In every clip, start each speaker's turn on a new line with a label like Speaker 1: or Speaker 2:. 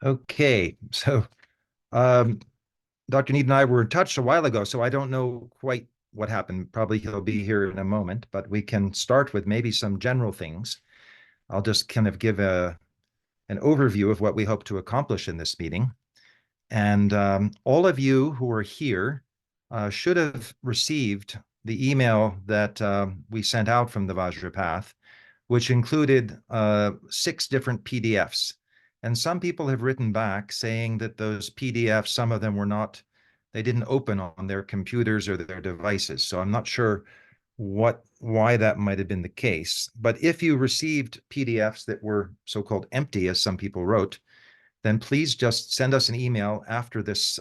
Speaker 1: Okay, so um, Dr. Need and I were in touch a while ago, so I don't know quite what happened. Probably he'll be here in a moment, but we can start with maybe some general things. I'll just kind of give an overview of what we hope to accomplish in this meeting. And all of you who are here should have received the email that we sent out from the Vajra Path, which included 6 different PDFs. And some people have written back saying that those PDFs, some of them were not, they didn't open on their computers or their devices. So I'm not sure why that might have been the case. But if you received PDFs that were so-called empty, as some people wrote, then please just send us an email after this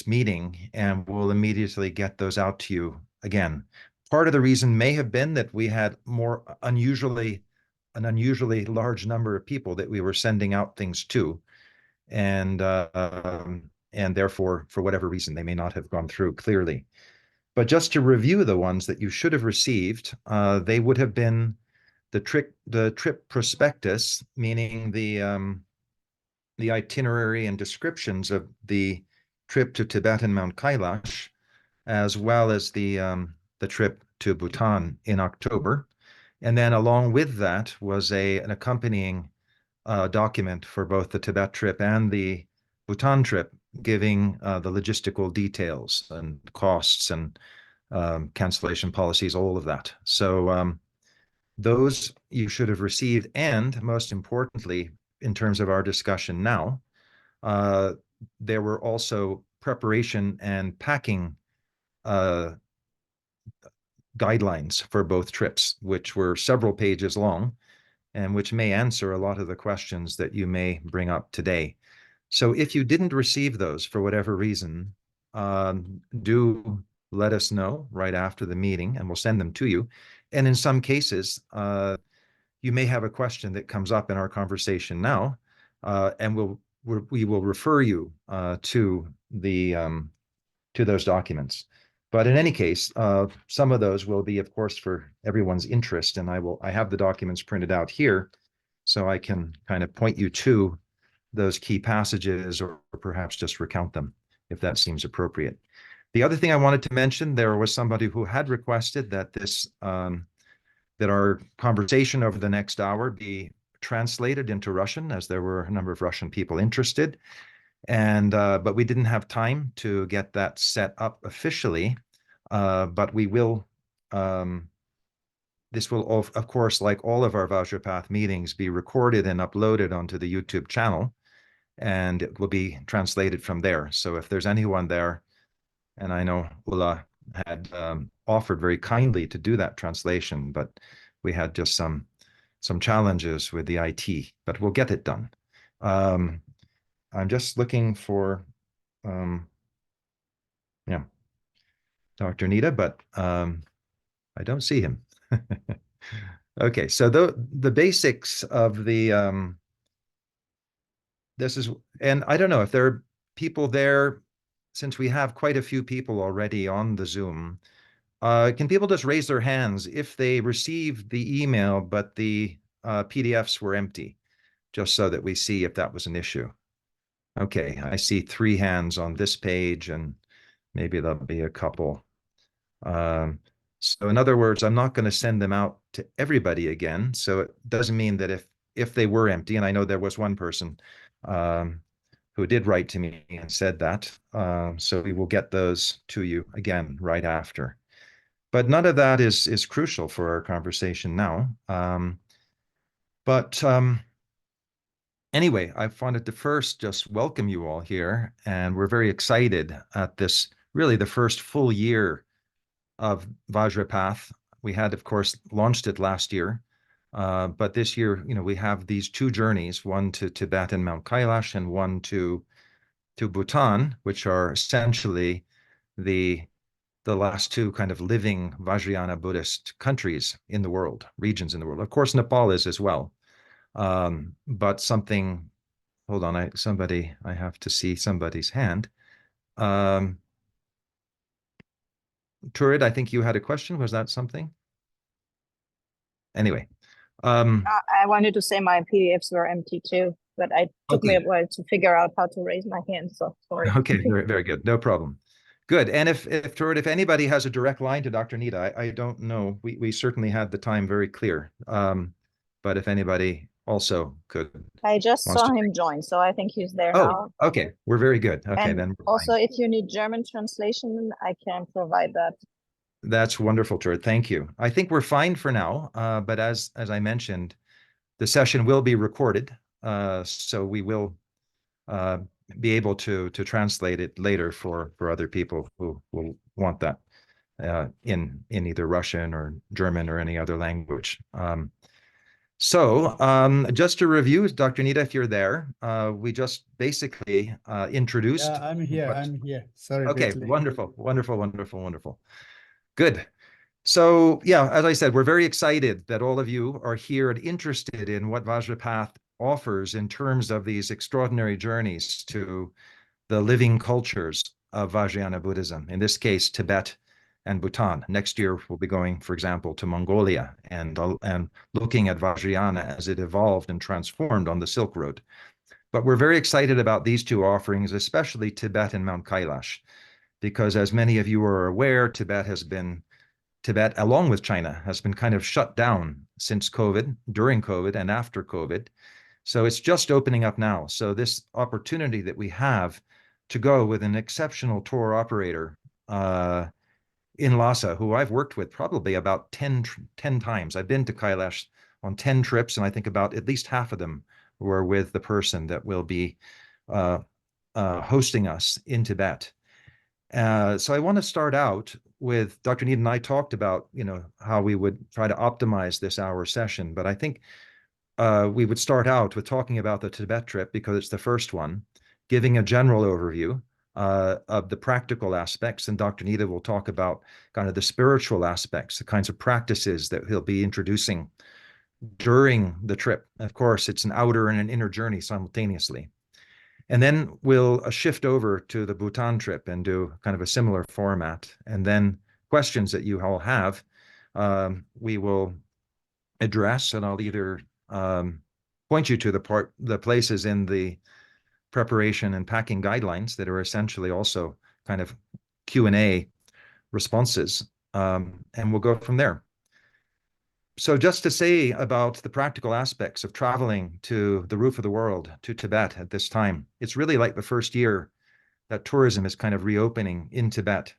Speaker 1: meeting, and we'll immediately get those out to you again. Part of the reason may have been that we had an unusually large number of people that we were sending out things to, and therefore, for whatever reason, they may not have gone through clearly. But just to review the ones that you should have received, they would have been the trip prospectus, meaning the itinerary and descriptions of the trip to Tibet and Mount Kailash, as well as the trip to Bhutan in October. And then along with that was an accompanying document for both the Tibet trip and the Bhutan trip, giving the logistical details and costs and cancellation policies, all of that. So those you should have received. And most importantly, in terms of our discussion now, uh, there were also preparation and packing uh, guidelines for both trips, which were several pages long and which may answer a lot of the questions that you may bring up today. So if you didn't receive those for whatever reason, do let us know right after the meeting and we'll send them to you. And in some cases, you may have a question that comes up in our conversation now, and we will refer you to those documents. But in any case, some of those will be, of course, for everyone's interest, and I have the documents printed out here, so I can kind of point you to those key passages, or perhaps just recount them if that seems appropriate. The other thing I wanted to mention, there was somebody who had requested that that our conversation over the next hour be translated into Russian, as there were a number of Russian people interested. And but we didn't have time to get that set up officially. But we will. This will, of course, like all of our Vajrapath meetings, be recorded and uploaded onto the YouTube channel, and it will be translated from there. So if there's anyone there, and I know Ulla had offered very kindly to do that translation, but we had just some challenges with the IT, but we'll get it done. I'm just looking for yeah, Dr. Nida, but I don't see him. Okay, so the basics of the this is, and I don't know if there are people there, since we have quite a few people already on the Zoom. Can people just raise their hands if they received the email, but the PDFs were empty, just so that we see if that was an issue? Okay, I see 3 hands on this page, and maybe there'll be a couple. Um, so in other words, I'm not going to send them out to everybody again. So it doesn't mean that if they were empty, and I know there was one person um, who did write to me and said that. So we will get those to you again right after. But none of that is crucial for our conversation now. But anyway, I wanted to first just welcome you all here, and we're very excited at this, really the first full year of Vajrapath. We had, of course, launched it last year, but this year, we have these 2 journeys, one to Tibet and Mount Kailash, and one to Bhutan, which are essentially the the last 2 kind of living Vajrayana Buddhist countries in the world, regions in the world. Of course, Nepal is as well. But something, hold on, I have to see somebody's hand. Um, Turid, I think you had a question. Was that something? Anyway,
Speaker 2: I wanted to say my PDFs were empty too. but it took me a
Speaker 1: Okay.
Speaker 2: while to figure out how to raise my hand. So sorry.
Speaker 1: Okay. Very, very good. No problem. Good. And if anybody has a direct line to Dr. Nida, I don't know. We certainly had the time very clear. But if anybody also could
Speaker 2: I just
Speaker 1: wants
Speaker 2: saw
Speaker 1: to.
Speaker 2: him join, so I think he's there
Speaker 1: Oh,
Speaker 2: now.
Speaker 1: okay. We're very good. Okay,
Speaker 2: And
Speaker 1: then we're
Speaker 2: also,
Speaker 1: fine.
Speaker 2: if you need German translation, I can provide that.
Speaker 1: That's wonderful, Tord. Thank you. I think we're fine for now. But as I mentioned, the session will be recorded, so we will uh, be able to translate it later for other people who will want that in either Russian or German or any other language. Just to review, Dr. Nida, if you're there, we just basically introduced.
Speaker 3: Yeah, I'm here.
Speaker 1: What,
Speaker 3: I'm here. Sorry, a
Speaker 1: okay,
Speaker 3: bit late.
Speaker 1: wonderful, wonderful, wonderful, wonderful. Good. So yeah, as I said, we're very excited that all of you are here and interested in what Vajrapath offers in terms of these extraordinary journeys to the living cultures of Vajrayana Buddhism, in this case, Tibet and Bhutan. Next year, we'll be going, for example, to Mongolia and looking at Vajrayana as it evolved and transformed on the Silk Road. But we're very excited about these two offerings, especially Tibet and Mount Kailash, because as many of you are aware, Tibet, along with China, has been kind of shut down since COVID, during COVID, and after COVID. So it's just opening up now. So this opportunity that we have to go with an exceptional tour operator in Lhasa, who I've worked with probably about 10 times. I've been to Kailash on 10 trips, and I think about at least half of them were with the person that will be uh, hosting us in Tibet. So I want to start out with Dr. Nida and I talked about, how we would try to optimize this hour session, but I think we would start out with talking about the Tibet trip because it's the first one, giving a general overview of the practical aspects, and Dr. Nida will talk about kind of the spiritual aspects, the kinds of practices that he'll be introducing during the trip. Of course, it's an outer and an inner journey simultaneously. And then we'll shift over to the Bhutan trip and do kind of a similar format. And then questions that you all have, we will address, and I'll either point you to the places in the preparation and packing guidelines that are essentially also kind of Q&A responses, and we'll go from there. So just to say about the practical aspects of traveling to the roof of the world, to Tibet at this time, it's really like the first year that tourism is kind of reopening in Tibet.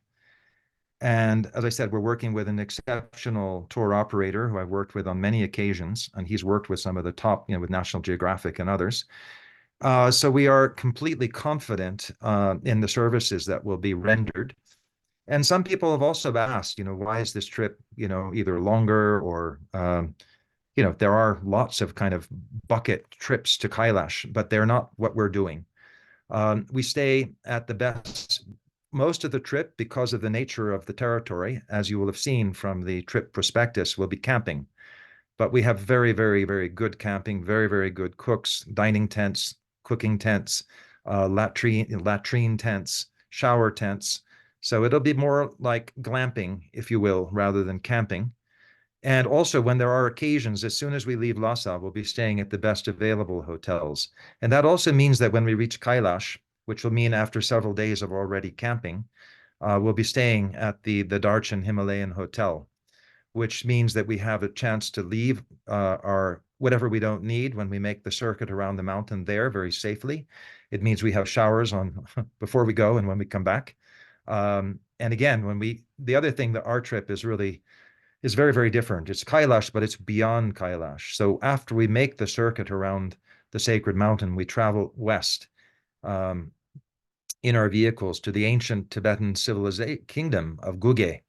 Speaker 1: And as I said, we're working with an exceptional tour operator who I've worked with on many occasions, and he's worked with some of the top, with National Geographic and others. So we are completely confident in the services that will be rendered. And some people have also asked, why is this trip, either longer or, there are lots of kind of bucket trips to Kailash, but they're not what we're doing. We stay at the best most of the trip because of the nature of the territory, as you will have seen from the trip prospectus, will be camping. But we have very, very, very good camping, very, very good cooks, dining tents, cooking tents, latrine tents, shower tents. So it'll be more like glamping, if you will, rather than camping. And also, when there are occasions, as soon as we leave Lhasa, we'll be staying at the best available hotels. And that also means that when we reach Kailash, which will mean after several days of already camping, we'll be staying at the Darshan Himalayan Hotel, which means that we have a chance to leave our whatever we don't need when we make the circuit around the mountain there very safely. It means we have showers on before we go and when we come back. And again, the other thing that our trip is very, very different. It's Kailash, but it's beyond Kailash. So after we make the circuit around the sacred mountain, we travel west in our vehicles to the ancient Tibetan civilization kingdom of Guge,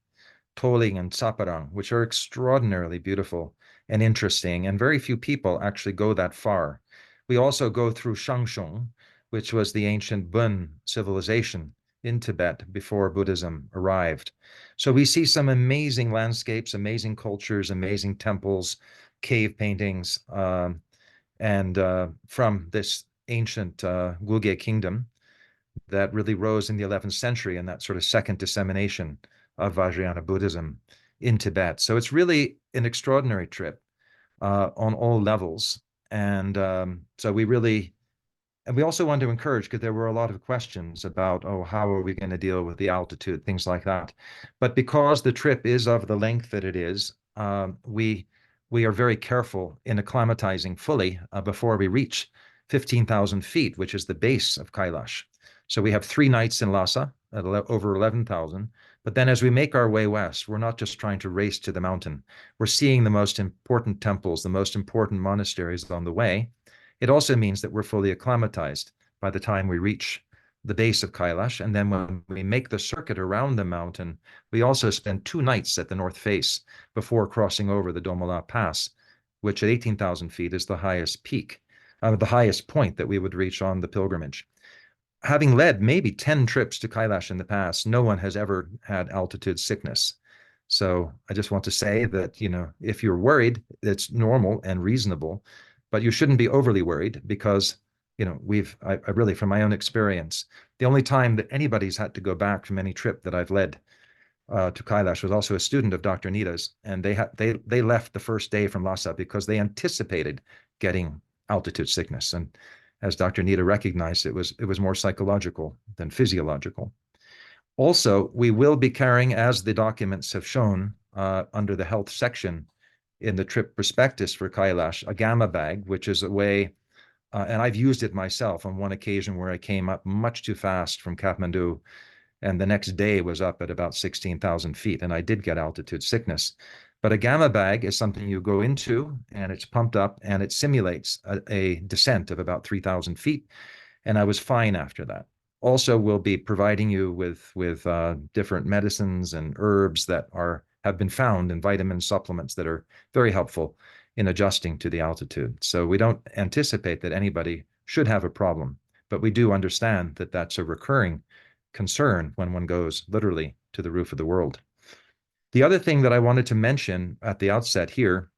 Speaker 1: Toling, and Saparang, which are extraordinarily beautiful and interesting, and very few people actually go that far. We also go through Shangshung, which was the ancient Bun civilization in Tibet before Buddhism arrived. So we see some amazing landscapes, amazing cultures, amazing temples, cave paintings, and from this ancient Guge kingdom that really rose in the 11th century and that sort of second dissemination of Vajrayana Buddhism in Tibet. So it's really an extraordinary trip on all levels. And so we really And we also want to encourage, because there were a lot of questions about, oh, how are we going to deal with the altitude, things like that. But because the trip is of the length that it is, we are very careful in acclimatizing fully before we reach 15,000 feet, which is the base of Kailash. So we have 3 nights in Lhasa at over 11,000. But then as we make our way west, we're not just trying to race to the mountain. We're seeing the most important temples, the most important monasteries on the way. It also means that we're fully acclimatized by the time we reach the base of Kailash. And then when we make the circuit around the mountain, we also spend 2 nights at the north face before crossing over the Domala Pass, which at 18,000 feet is the highest peak, the highest point that we would reach on the pilgrimage. Having led maybe 10 trips to Kailash in the past, no one has ever had altitude sickness. So I just want to say that, if you're worried, it's normal and reasonable, but you shouldn't be overly worried because, I really, from my own experience, the only time that anybody's had to go back from any trip that I've led to Kailash was also a student of Dr. Nida's, and they left the first day from Lhasa because they anticipated getting altitude sickness. And as Dr. Nida recognized, it was more psychological than physiological. Also, we will be carrying, as the documents have shown, under the health section in the trip prospectus for Kailash, a gamma bag, which is a way, and I've used it myself on one occasion where I came up much too fast from Kathmandu, and the next day was up at about 16,000 feet, and I did get altitude sickness. But a gamma bag is something you go into, and it's pumped up, and it simulates a descent of about 3,000 feet, and I was fine after that. Also, we'll be providing you with different medicines and herbs that have been found in vitamin supplements that are very helpful in adjusting to the altitude. So we don't anticipate that anybody should have a problem, but we do understand that that's a recurring concern when one goes literally to the roof of the world. The other thing that I wanted to mention at the outset here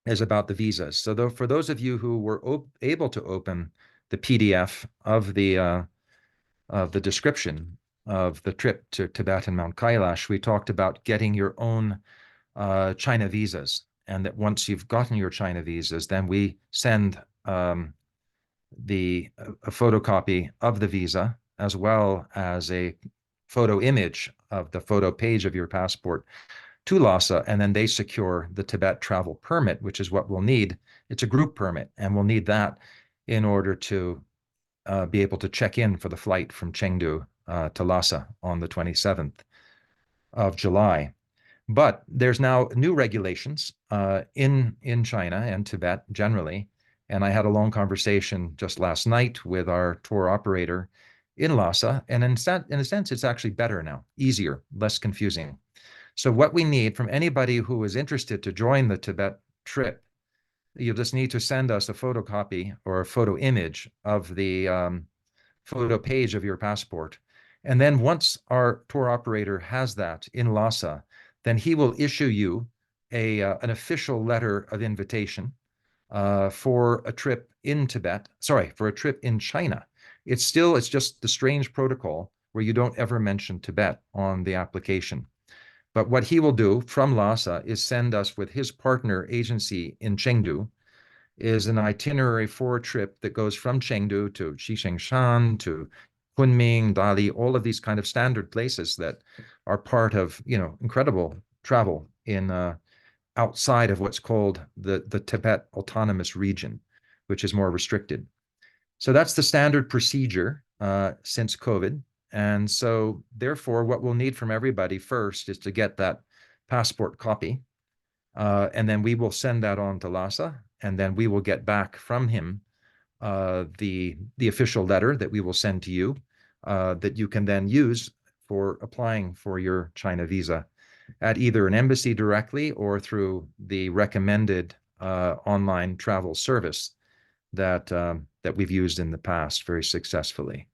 Speaker 1: is about the visas. So for those of you who were able to open the PDF of the description of the trip to Tibet and Mount Kailash, we talked about getting your own China visas, and that once you've gotten your China visas, then we send a photocopy of the visa as well as a photo image of the photo page of your passport to Lhasa, and then they secure the Tibet travel permit, which is what we'll need. It's a group permit, and we'll need that in order to be able to check in for the flight from Chengdu to Lhasa on the 27th of July. But there's now new regulations in China and Tibet generally, and I had a long conversation just last night with our tour operator in Lhasa, and in a sense, it's actually better now, easier, less confusing. So what we need from anybody who is interested to join the Tibet trip, you just need to send us a photocopy or a photo image of the photo page of your passport. And then once our tour operator has that in Lhasa, then he will issue you an official letter of invitation for a trip in Tibet, sorry, for a trip in China. It's just the strange protocol where you don't ever mention Tibet on the application. But what he will do from Lhasa is send us with his partner agency in Chengdu is an itinerary for a trip that goes from Chengdu to Xishengshan to Kunming, Dali, all of these kind of standard places that are part of, incredible travel in outside of what's called the Tibet Autonomous Region, which is more restricted. So that's the standard procedure since COVID. And so therefore, what we'll need from everybody first is to get that passport copy. And then we will send that on to Lhasa, and then we will get back from him the official letter that we will send to you that you can then use for applying for your China visa at either an embassy directly or through the recommended online travel service that we've used in the past very successfully.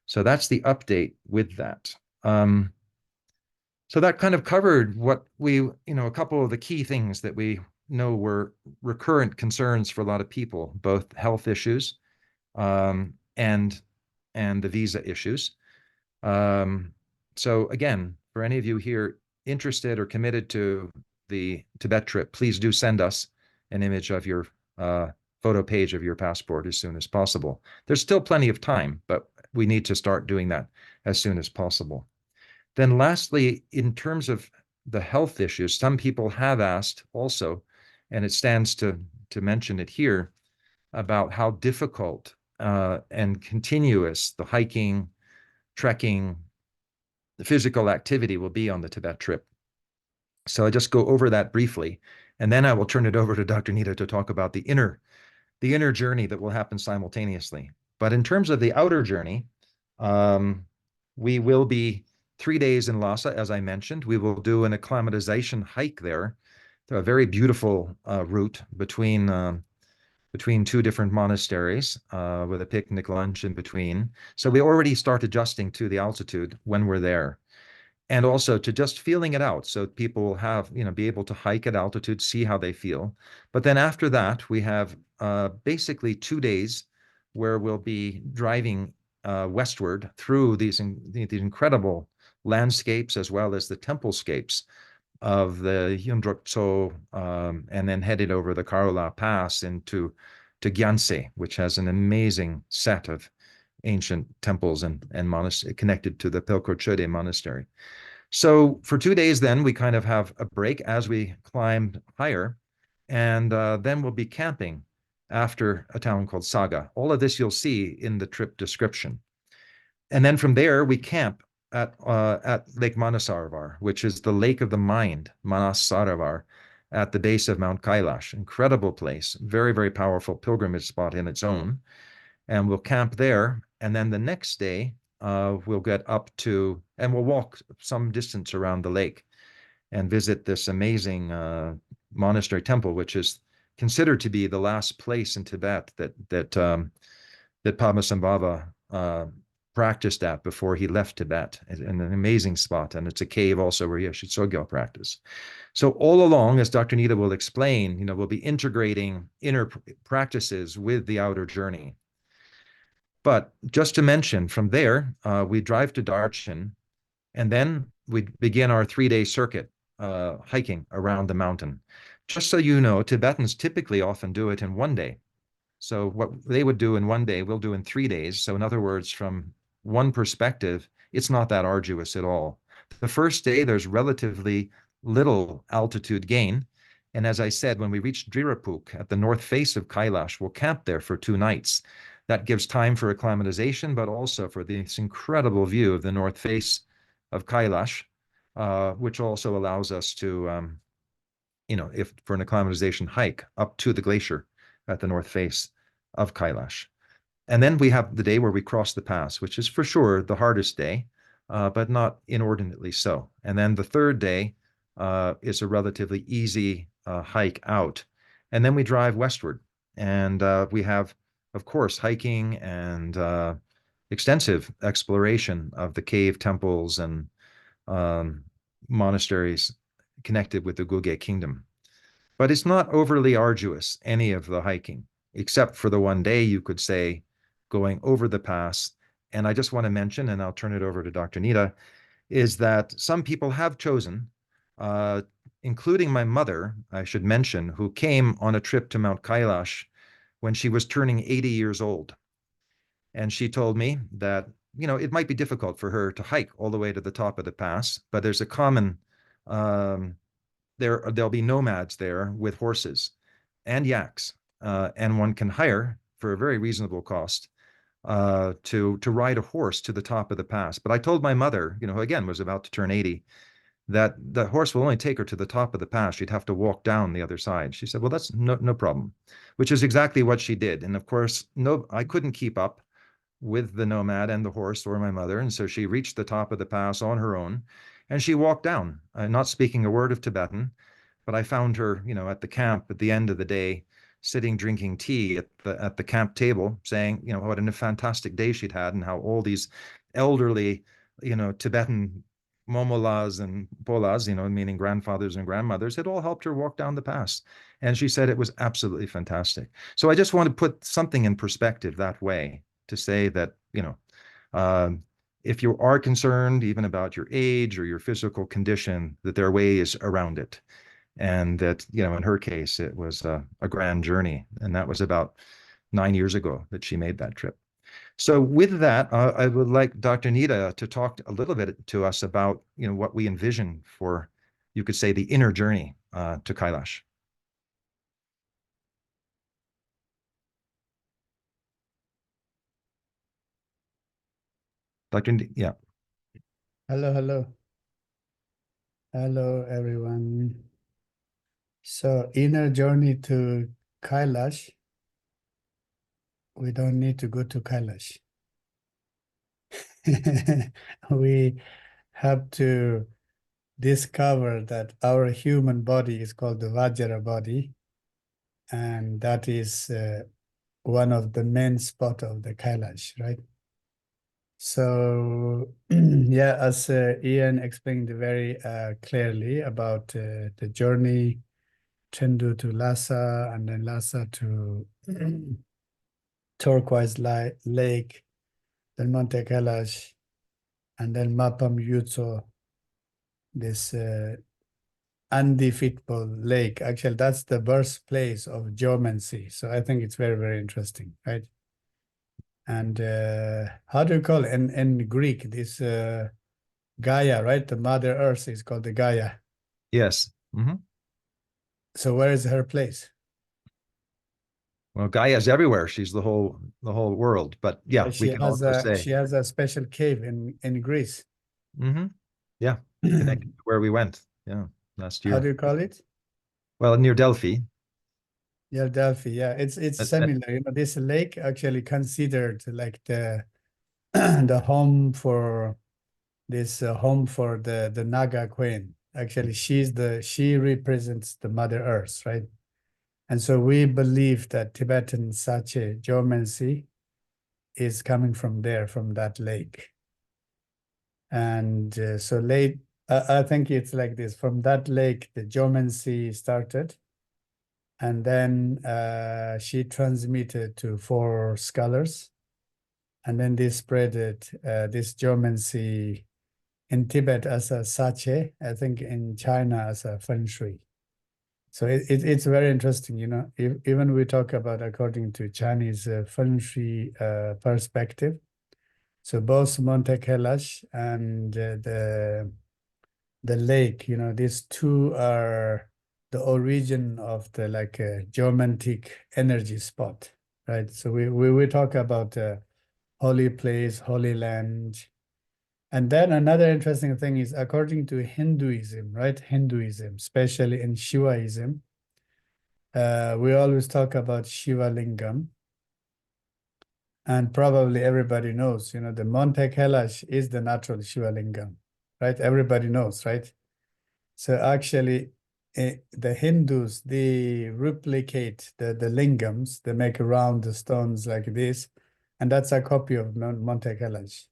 Speaker 1: So that's the update with that. So that kind of covered what a couple of the key things that we know were recurrent concerns for a lot of people, both health issues and the visa issues. So again, for any of you here interested or committed to the Tibet trip, please do send us an image of your photo page of your passport as soon as possible. There's still plenty of time, but we need to start doing that as soon as possible. Then lastly, in terms of the health issues, some people have asked also, and it stands to mention it here, about how difficult and continuous the hiking, trekking, the physical activity will be on the Tibet trip. So I just go over that briefly, and then I will turn it over to Dr. Nida to talk about the inner journey that will happen simultaneously. But in terms of the outer journey, we will be 3 days in Lhasa, as I mentioned. We will do an acclimatization hike there, a very beautiful route between two different monasteries with a picnic lunch in between. So we already start adjusting to the altitude when we're there. And also to just feeling it out. So people will have, be able to hike at altitude, see how they feel. But then after that, we have basically 2 days where we'll be driving westward through these incredible landscapes as well as the templescapes of the Hyundruk and then headed over the Karula Pass into Gyanse, which has an amazing set of ancient temples and monasteries connected to the Pelko Chöde monastery. So for 2 days, then we kind of have a break as we climb higher, and then we'll be camping after a town called Saga. All of this you'll see in the trip description. And then from there, we camp at Lake Manasaravar, which is the lake of the mind, Manasaravar, at the base of Mount Kailash. Incredible place, very, very powerful pilgrimage spot in its own. And we'll camp there. And then the next day, we'll get up to, and we'll walk some distance around the lake and visit this amazing monastery temple, which is considered to be the last place in Tibet that Padmasambhava practiced at before he left Tibet. An amazing spot, and it's a cave also where Yeshe Tsogyal practiced. So all along, as Dr. Nida will explain, we'll be integrating inner practices with the outer journey. But just to mention, from there, we drive to Darchen, and then we begin our 3-day circuit hiking around the mountain. Just so you know, Tibetans typically often do it in one day. So what they would do in one day, we'll do in 3 days. So in other words, from one perspective, it's not that arduous at all. The first day, there's relatively little altitude gain. And as I said, when we reach Drirapuk at the north face of Kailash, we'll camp there for 2 nights. That gives time for acclimatization, but also for this incredible view of the north face of Kailash, which also allows us to, if for an acclimatization hike up to the glacier at the north face of Kailash. And then we have the day where we cross the pass, which is for sure the hardest day, but not inordinately so. And then the third day is a relatively easy hike out. And then we drive westward. And we have, of course, hiking and extensive exploration of the cave temples and monasteries connected with the Guge kingdom. But it's not overly arduous, any of the hiking, except for the one day, you could say, going over the pass. And I just want to mention, and I'll turn it over to Dr. Nida, is that some people have chosen, including my mother, I should mention, who came on a trip to Mount Kailash when she was turning 80 years old. And she told me that, it might be difficult for her to hike all the way to the top of the pass, but there's a common, there'll be nomads there with horses and yaks, and one can hire for a very reasonable cost to ride a horse to the top of the pass. But I told my mother, who again was about to turn 80, that the horse will only take her to the top of the pass. She'd have to walk down the other side. She said, well, that's no problem, which is exactly what she did. And of course, I couldn't keep up with the nomad and the horse or my mother. And so she reached the top of the pass on her own and she walked down, not speaking a word of Tibetan, but I found her, at the camp at the end of the day, sitting drinking tea at the camp table, saying, what a fantastic day she'd had and how all these elderly, Tibetan momolas and bolas, meaning grandfathers and grandmothers, had all helped her walk down the pass. And she said it was absolutely fantastic. So I just want to put something in perspective that way to say that, if you are concerned even about your age or your physical condition, that there are ways around it. And that, in her case, it was a grand journey. And that was about 9 years ago that she made that trip. So with that, I would like Dr. Nida to talk a little bit to us about, what we envision for, you could say, the inner journey to Kailash. Dr. Yeah.
Speaker 3: Hello, hello. Hello, everyone. So, inner journey to Kailash, we don't need to go to Kailash. We have to discover that our human body is called the Vajra body, and that is one of the main spot of the Kailash, right? So, yeah, as Ian explained very clearly about the journey Chendu to Lhasa, and then Lhasa to Turquoise Lake, then Monte Kailash, and then Mapam Yutso, this undefeatable lake. Actually, that's the birthplace of geomancy. So I think it's very, very interesting, right? And how do you call it in Greek? This Gaia, right? The Mother Earth is called the Gaia.
Speaker 1: Yes. Mm-hmm.
Speaker 3: So where is her place?
Speaker 1: Well, Gaia's everywhere. She's the whole world. But yeah, we can also say
Speaker 3: she has a special cave in Greece.
Speaker 1: Mm-hmm. Yeah, connected to where we went. Yeah, last
Speaker 3: How
Speaker 1: year.
Speaker 3: do you call it?
Speaker 1: Well, near Delphi.
Speaker 3: Yeah, Delphi. Yeah, it's similar. This lake actually considered like the the home for this home for the Naga queen. Actually, she represents the Mother Earth, right? And so we believe that Tibetan Sache geomancy is coming from there, from that lake. And so late, I think it's like this. From that lake, the geomancy started. And then she transmitted to 4 scholars. And then they spread it, this geomancy in Tibet as a sache, I think in China as a feng shui. So it's very interesting, even we talk about according to Chinese feng shui perspective. So both Monte Kailash and the lake, these two are the origin of the like geomantic energy spot, right? So we talk about holy place, holy land. And then another interesting thing is according to Hinduism, right? Hinduism, especially in Shivaism, we always talk about Shiva Lingam. And probably everybody knows, the Monte Kailash is the natural Shiva Lingam, right? Everybody knows, right? So actually, the Hindus, they replicate the lingams, they make round stones like this, and that's a copy of Monte Kailash.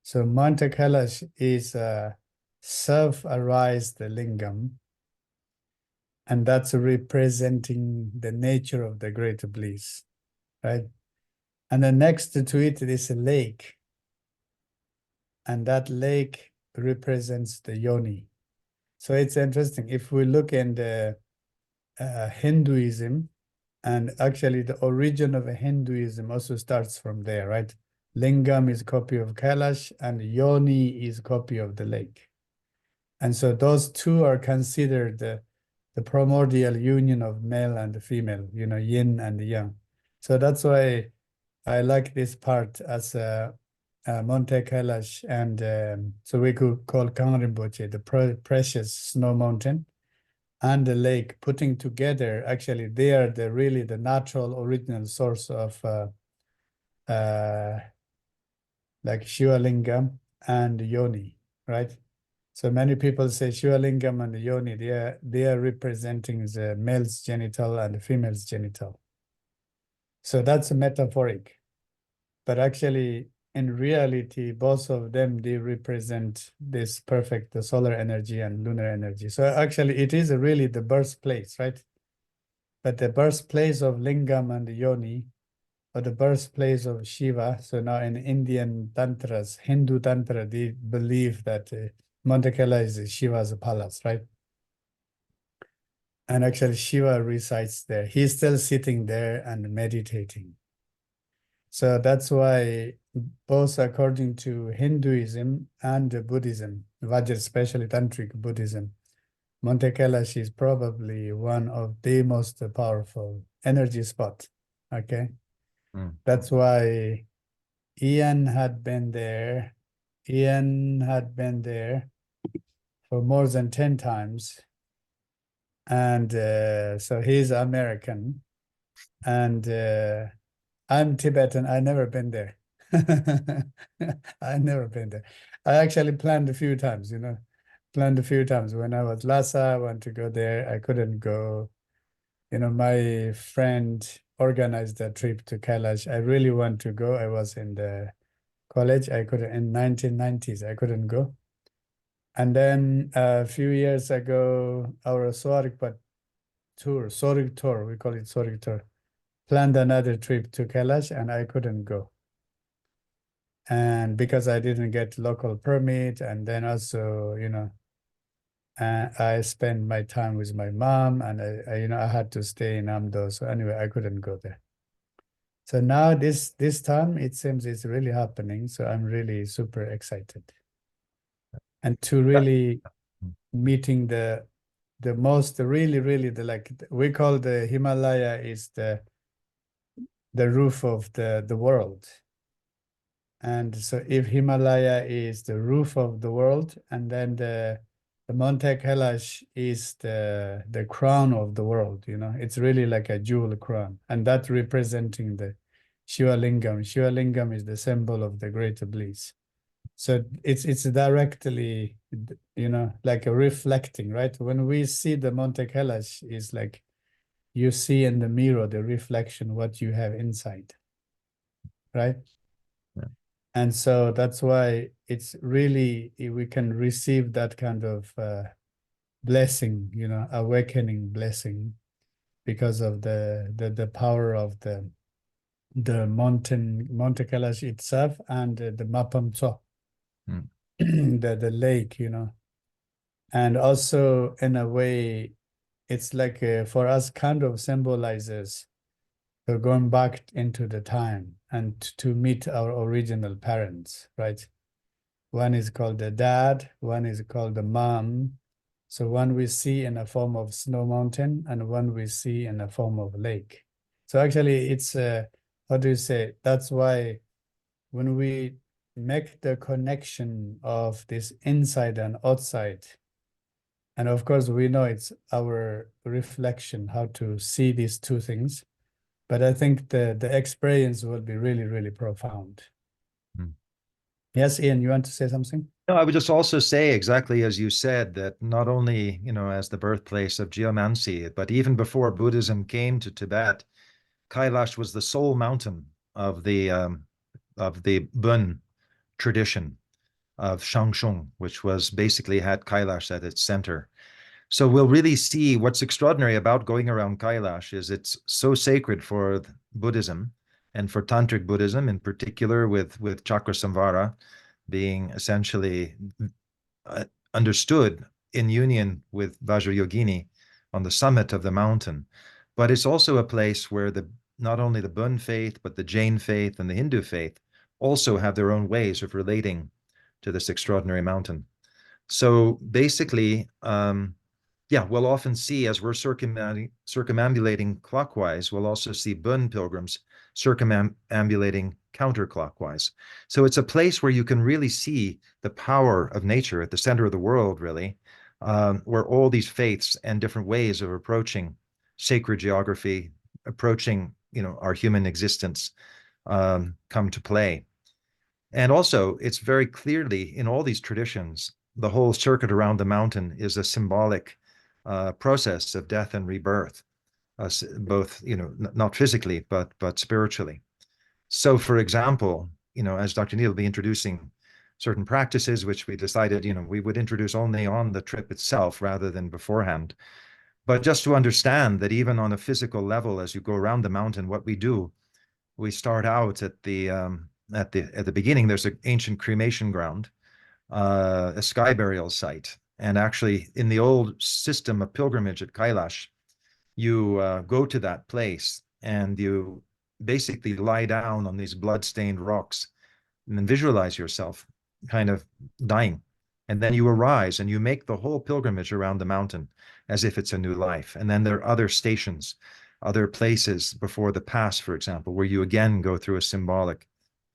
Speaker 3: So Monte Kailash is a self-arised lingam, and that's representing the nature of the great bliss, right? And then next to it is a lake, and that lake represents the yoni. So it's interesting. If we look in the Hinduism, and actually the origin of Hinduism also starts from there, right? Lingam is a copy of Kailash, and yoni is a copy of the lake. And so those two are considered the primordial union of male and female, yin and yang. So that's why I like this part as Monte Kailash, and so we could call Kangrinpoche the precious snow mountain, and the lake putting together. Actually, they are really the natural original source of like Shiva Lingam and Yoni, right? So many people say Shiva Lingam and Yoni, they are representing the male's genital and the female's genital. So that's metaphoric. But actually, in reality, both of them, they represent this perfect, the solar energy and lunar energy. So actually, it is really the birthplace, right? But the birthplace of Lingam and Yoni, or the birthplace of Shiva. So now in Indian tantras, Hindu tantra, they believe that Monte Kailash is Shiva's palace, right? And actually Shiva resides there. He's still sitting there and meditating. So that's why both according to Hinduism and Buddhism, Vajra, especially Tantric Buddhism, Monte Kailash is probably one of the most powerful energy spot. Okay. That's why Ian had been there. Ian had been there for more than 10 times. And so he's American. And I'm Tibetan. I never been there. I never been there. I actually planned a few times, planned a few times. When I was Lhasa, I wanted to go there. I couldn't go. My friend organized a trip to Kailash. I really want to go. I was in the college. I couldn't, in 1990s, I couldn't go. And then a few years ago, our Swarikpat tour, Sorik tour, we call it Sorik tour, planned another trip to Kailash and I couldn't go. And because I didn't get local permit, and then also, I spent my time with my mom, and I had to stay in Amdo. So anyway, I couldn't go there. So now this time it seems it's really happening. So I'm really super excited. And to really meeting the most really we call the Himalaya is the roof of the world. And so if Himalaya is the roof of the world, and then the Monte Kailash is the crown of the world, it's really like a jewel crown, and that representing the Shiva Lingam. Shiva Lingam is the symbol of the greater bliss. So it's directly, like a reflecting, right? When we see the Monte Kailash, is like you see in the mirror the reflection what you have inside, right?
Speaker 1: Yeah.
Speaker 3: And so that's why it's really, we can receive that kind of blessing, awakening blessing, because of the power of the Monte Kailash itself, and the Mapam Tso, the lake, and also in a way, it's like for us kind of symbolizes going back into the time and to meet our original parents, right? One is called the dad, one is called the mom. So one we see in a form of snow mountain, and one we see in a form of lake. So actually it's, how do you say, that's why when we make the connection of this inside and outside, and of course we know it's our reflection, how to see these two things, but I think the experience will be really, really profound. Yes, Ian, you want to say something?
Speaker 1: No, I would just also say exactly as you said, that not only, as the birthplace of geomancy, but even before Buddhism came to Tibet, Kailash was the sole mountain of the Bun tradition of Shangshung, which was basically had Kailash at its center. So we'll really see what's extraordinary about going around Kailash is it's so sacred for Buddhism and for Tantric Buddhism in particular, with Chakrasamvara being essentially understood in union with Vajrayogini on the summit of the mountain. But it's also a place where not only the Bun faith, but the Jain faith and the Hindu faith also have their own ways of relating to this extraordinary mountain. So basically, we'll often see, as we're circumambulating clockwise, we'll also see Bun pilgrims circumambulating counterclockwise. So it's a place where you can really see the power of nature at the center of the world, really, where all these faiths and different ways of approaching sacred geography, approaching, our human existence, come to play. And also, it's very clearly in all these traditions, the whole circuit around the mountain is a symbolic process of death and rebirth, both, not physically, but spiritually. So, for example, as Dr. Neil will be introducing certain practices, which we decided, we would introduce only on the trip itself rather than beforehand. But just to understand that even on a physical level, as you go around the mountain, what we do, we start out at the beginning. There's an ancient cremation ground, a sky burial site. And actually, in the old system of pilgrimage at Kailash, you go to that place and you basically lie down on these blood-stained rocks and then visualize yourself kind of dying. And then you arise and you make the whole pilgrimage around the mountain as if it's a new life. And then there are other stations, other places before the pass, for example, where you again go through a symbolic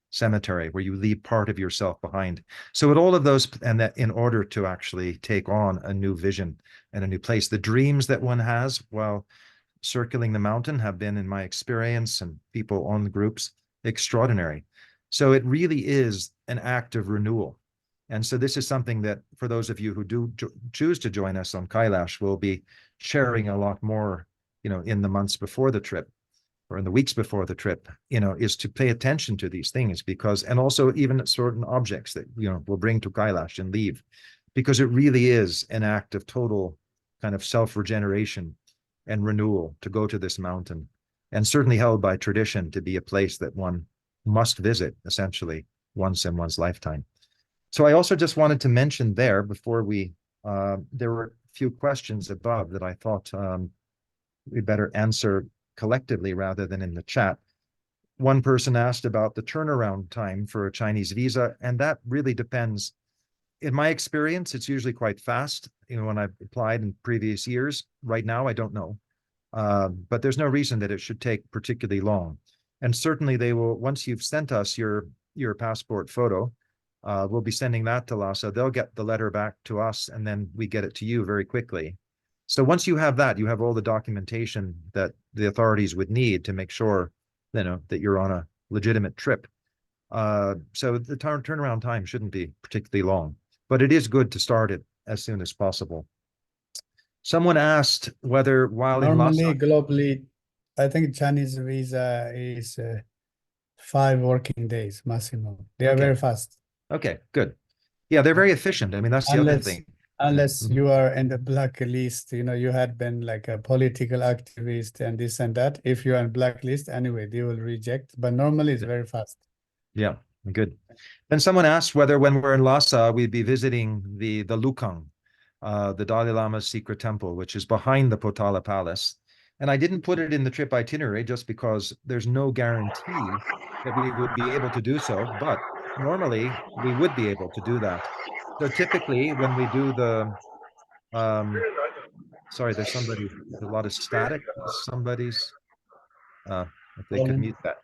Speaker 1: cemetery where you leave part of yourself behind. So at all of those, and that in order to actually take on a new vision and a new place, the dreams that one has while circling the mountain have been, in my experience and people on the groups, extraordinary. So it really is an act of renewal. And so this is something that for those of you who do choose to join us on Kailash, we'll be sharing a lot more, in the months before the trip or in the weeks before the trip, is to pay attention to these things because, and also even certain objects that, we'll bring to Kailash and leave, because it really is an act of total kind of self-regeneration and renewal to go to this mountain, and certainly held by tradition to be a place that one must visit essentially once in one's lifetime. So I also just wanted to mention there before there were a few questions above that I thought we better answer collectively rather than in the chat. One person asked about the turnaround time for a Chinese visa, and that really depends. In my experience, it's usually quite fast. When I've applied in previous years, right now, I don't know. But there's no reason that it should take particularly long. And certainly they will, once you've sent us your passport photo, we'll be sending that to Lhasa. They'll get the letter back to us, and then we get it to you very quickly. So once you have that, you have all the documentation that the authorities would need to make sure, that you're on a legitimate trip. So the turnaround time shouldn't be particularly long, but it is good to start it as soon as possible. Someone asked whether while
Speaker 3: Normally,
Speaker 1: in Lhasa,
Speaker 3: globally, I think Chinese visa is 5 working days maximum. They are very fast.
Speaker 1: Okay, good. Yeah, they're very efficient. I mean, that's the other thing.
Speaker 3: Unless you are in the blacklist, you had been like a political activist and this and that. If you're on blacklist, anyway, they will reject. But normally it's very fast.
Speaker 1: Yeah, good. Then someone asked whether when we're in Lhasa, we'd be visiting the Lukang, the Dalai Lama's secret temple, which is behind the Potala Palace. And I didn't put it in the trip itinerary just because there's no guarantee that we would be able to do so. But normally we would be able to do that. So typically when we do sorry, there's a lot of static. Somebody's, if they could mute that.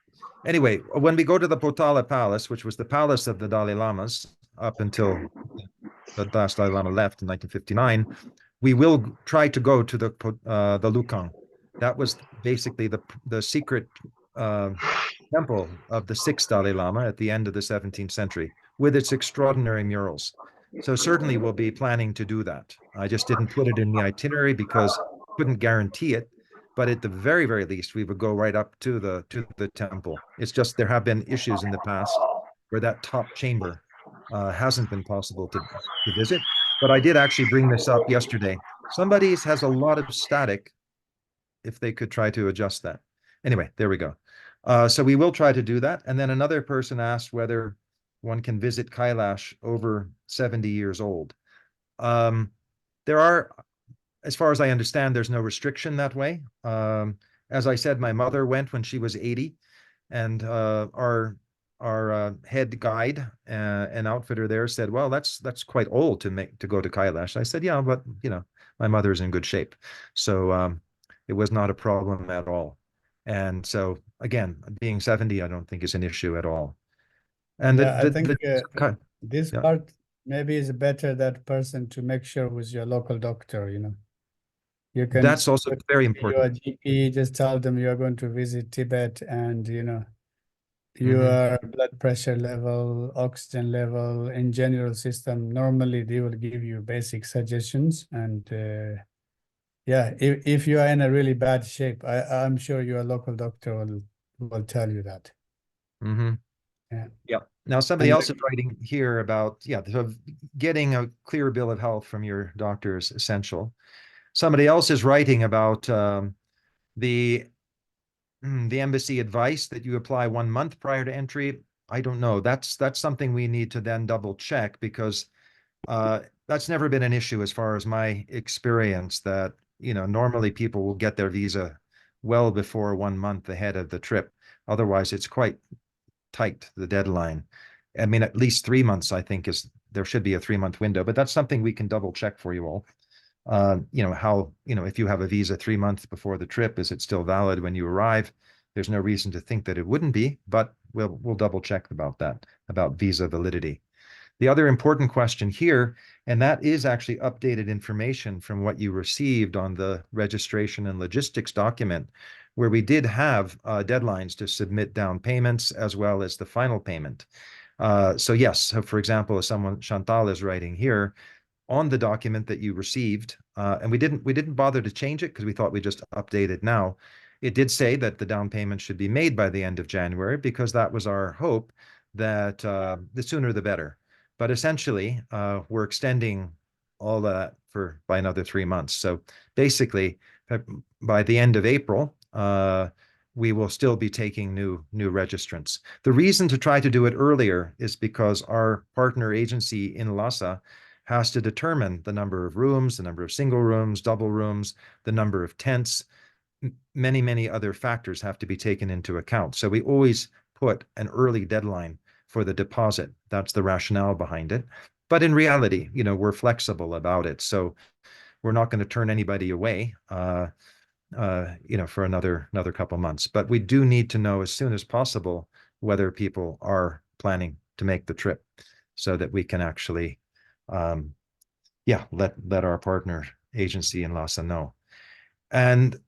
Speaker 1: Anyway, when we go to the Potala Palace, which was the palace of the Dalai Lamas up until the last Dalai Lama left in 1959, we will try to go to the Lukang. That was basically the secret temple of the 6th Dalai Lama at the end of the 17th century with its extraordinary murals. So certainly we'll be planning to do that. I just didn't put it in the itinerary because I couldn't guarantee it. But at the very, very least, we would go right up to the temple. It's just there have been issues in the past where that top chamber hasn't been possible to visit. But I did actually bring this up yesterday. Somebody has a lot of static. If they could try to adjust that. Anyway, there we go. So we will try to do that. And then another person asked whether one can visit Kailash over 70 years old. There are, as far as I understand, there's no restriction that way. As I said, my mother went when she was 80, and our head guide and outfitter there said, "Well, that's quite old to go to Kailash." I said, "Yeah, but my mother's in good shape, so it was not a problem at all." And so again, being 70, I don't think is an issue at all. And
Speaker 3: I think this part maybe is better that person to make sure with your local doctor, You can
Speaker 1: that's also very important.
Speaker 3: Your GP, just tell them you are going to visit Tibet and your blood pressure level, oxygen level, in general system. Normally they will give you basic suggestions, and if you are in a really bad shape, I'm sure your local doctor will tell you that. Yeah.
Speaker 1: Now somebody else is writing here about getting a clear bill of health from your doctor is essential. Somebody else is writing about the embassy advice that you apply 1 month prior to entry. I don't know. That's something we need to then double check, because that's never been an issue as far as my experience, that normally people will get their visa well before 1 month ahead of the trip. Otherwise, it's quite tight, the deadline. I mean, at least 3 months, I think, there should be a 3 month window, but that's something we can double check for you all. If you have a visa 3 months before the trip, is it still valid when you arrive? There's no reason to think that it wouldn't be, but we'll double check about that, about visa validity. The other important question here, and that is actually updated information from what you received on the registration and logistics document, where we did have deadlines to submit down payments as well as the final payment. So yes, so for example, as Chantal is writing here, on the document that you received, and we didn't bother to change it because we thought we just update it now. It did say that the down payment should be made by the end of January because that was our hope, that the sooner the better. But essentially, we're extending all that by another 3 months. So basically, by the end of April, we will still be taking new registrants. The reason to try to do it earlier is because our partner agency in Lhasa has to determine the number of rooms, the number of single rooms, double rooms, the number of tents. Many, many other factors have to be taken into account. So we always put an early deadline for the deposit. That's the rationale behind it. But in reality, we're flexible about it. So we're not going to turn anybody away, for another couple months. But we do need to know as soon as possible whether people are planning to make the trip so that we can actually let our partner agency in Lhasa know. And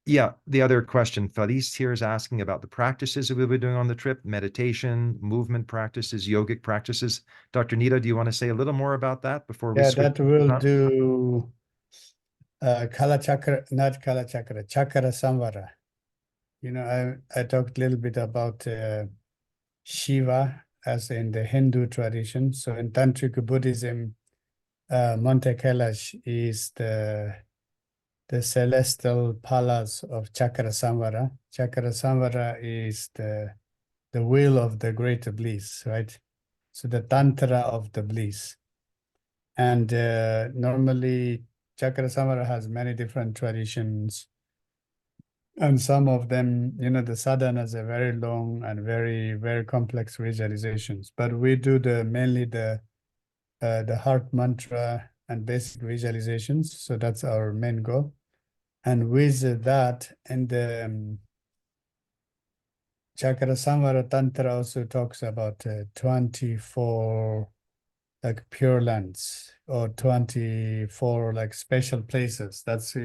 Speaker 1: the other question, Faris here is asking about the practices that we'll be doing on the trip: meditation, movement practices, yogic practices. Dr. Nida, do you want to say a little more about that before we switch?
Speaker 3: That will do Kala Chakra, not Kala Chakra, Chakra Samvara. I talked a little bit about Shiva as in the Hindu tradition. So in Tantric Buddhism, Monte Kailash is the celestial palace of Chakra Samvara. Chakra Samvara is the wheel of the greater bliss, right? So the tantra of the bliss. And normally Chakra Samvara has many different traditions. And some of them, the sadhanas are very long and very, very complex visualizations. But we do mainly the heart mantra and basic visualizations. So that's our main goal. And with that, and the Chakra Samvara Tantra also talks about 24 like pure lands, or 24 like special places. That's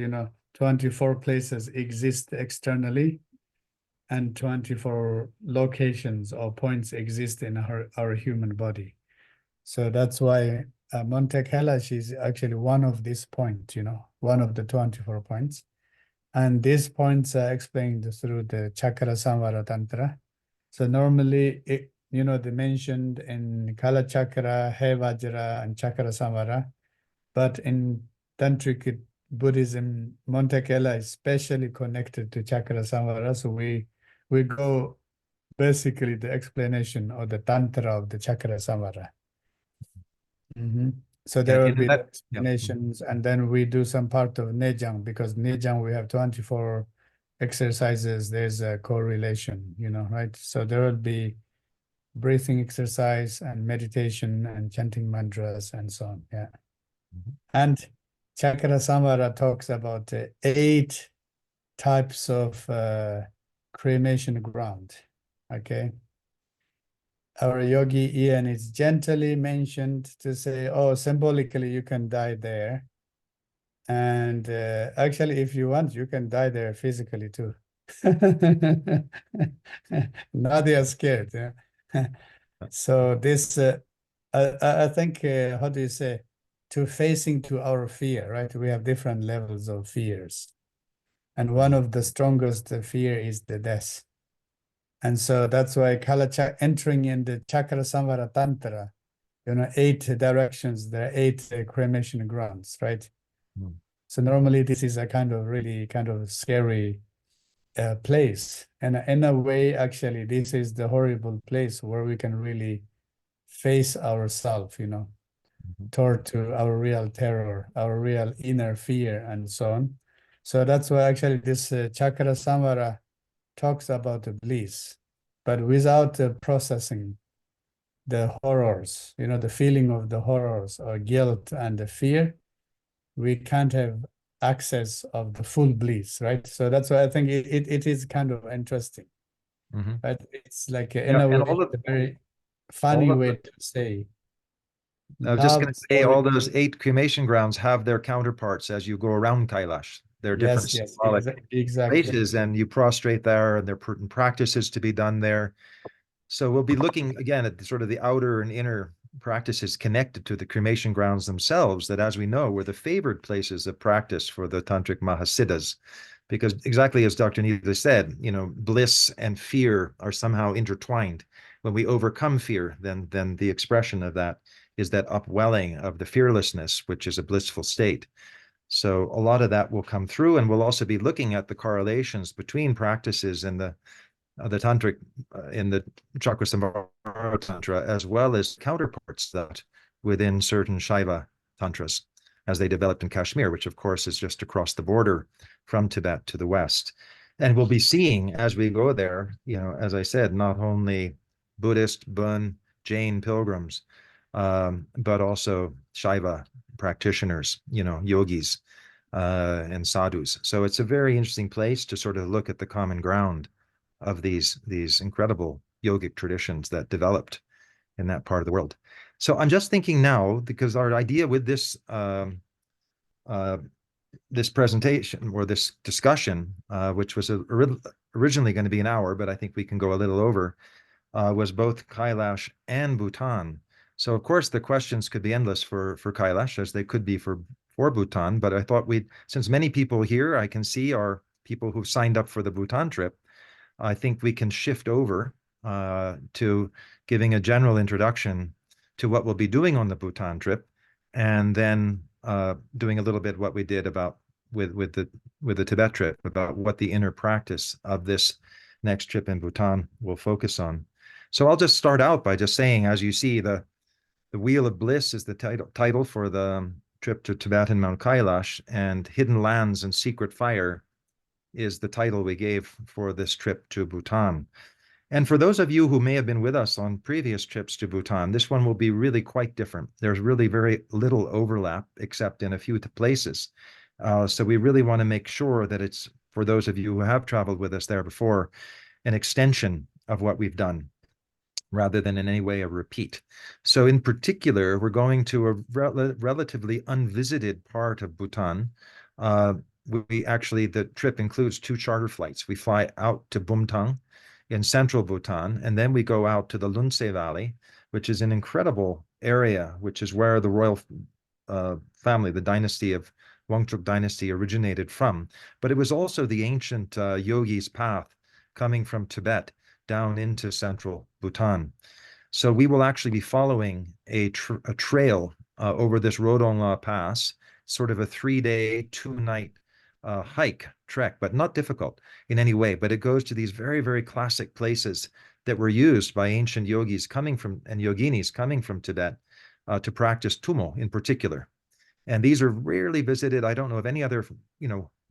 Speaker 3: 24 places exist externally, and 24 locations or points exist in our human body. So that's why Monte Kailash is actually one of these points, one of the 24 points. And these points are explained through the Chakra Samvara Tantra. So normally, they mentioned in Kala Chakra, He Vajra, and Chakra Samvara. But in Tantric Buddhism, Monte Kailash is specially connected to Chakra Samvara. So we go basically the explanation or the Tantra of the Chakra Samvara. So there will be the explanations, and then we do some part of Nejang, because Nejang we have 24 exercises. There's a correlation, right? So there will be breathing exercise and meditation and chanting mantras and so on. Yeah. And Chakra Samvara talks about 8 types of cremation ground. Okay. Our yogi Ian is gently mentioned to say, symbolically you can die there. And actually, if you want, you can die there physically too. Now they are scared. Yeah? So this, I think, how do you say, to facing to our fear, right? We have different levels of fears. And one of the strongest fear is the death. And so that's why entering in the Chakra Samvara Tantra, 8 directions, there are 8 cremation grounds, right? So normally this is a really kind of scary place. And in a way, actually, this is the horrible place where we can really face ourselves, toward to our real terror, our real inner fear, and so on. So that's why actually this Chakra Samvara talks about the bliss, but without processing the horrors, the feeling of the horrors or guilt and the fear, we can't have access of the full bliss, right? So that's why I think it is kind of interesting, right? It's like in
Speaker 1: Yeah,
Speaker 3: a
Speaker 1: and
Speaker 3: way,
Speaker 1: all of
Speaker 3: a very funny
Speaker 1: all of
Speaker 3: way
Speaker 1: the,
Speaker 3: to say.
Speaker 1: I was just
Speaker 3: Love
Speaker 1: going to say, all those 8 cremation grounds have their counterparts as you go around Kailash. They're different
Speaker 3: yes,
Speaker 1: symbolic
Speaker 3: exactly.
Speaker 1: places, and you prostrate there, and there are certain practices to be done there. So we'll be looking again at the, sort of the outer and inner practices connected to the cremation grounds themselves, that, as we know, were the favored places of practice for the Tantric Mahasiddhas. Because exactly as Dr. Nida said, bliss and fear are somehow intertwined. When we overcome fear, then the expression of that is that upwelling of the fearlessness, which is a blissful state. So a lot of that will come through, and we'll also be looking at the correlations between practices in the tantric in the Chakrasambhara Tantra, as well as counterparts that within certain Shaiva tantras as they developed in Kashmir, which of course is just across the border from Tibet to the west. And we'll be seeing as we go there, as I said, not only Buddhist, Bon, Jain pilgrims, but also Shaiva practitioners, yogis and sadhus. So it's a very interesting place to sort of look at the common ground of these incredible yogic traditions that developed in that part of the world. So I'm just thinking now, because our idea with this this presentation or this discussion, which was originally going to be an hour, but I think we can go a little over, was both Kailash and Bhutan. So of course the questions could be endless for Kailash, as they could be for Bhutan. But I thought since many people here I can see are people who've signed up for the Bhutan trip, I think we can shift over to giving a general introduction to what we'll be doing on the Bhutan trip, and then doing a little bit what we did about with the Tibet trip, about what the inner practice of this next trip in Bhutan will focus on. So I'll just start out by just saying, as you see, the Wheel of Bliss is the title for the trip to Tibet and Mount Kailash, and Hidden Lands and Secret Fire is the title we gave for this trip to Bhutan. And for those of you who may have been with us on previous trips to Bhutan, this one will be really quite different. There's really very little overlap, except in a few places. So we really want to make sure that it's, for those of you who have traveled with us there before, an extension of what we've done, rather than in any way a repeat. So in particular, we're going to a relatively unvisited part of Bhutan. The trip includes 2 charter flights. We fly out to Bumthang in central Bhutan, and then we go out to the Lunse Valley, which is an incredible area, which is where the royal family, the dynasty of Wangchuk dynasty, originated from. But it was also the ancient yogi's path coming from Tibet down into central Bhutan. So we will actually be following a trail over this Rodongla Pass, sort of a 3-day, 2-night trek, but not difficult in any way. But it goes to these very, very classic places that were used by ancient yogis and yoginis coming from Tibet to practice Tummo in particular. And these are rarely visited. I don't know of any other,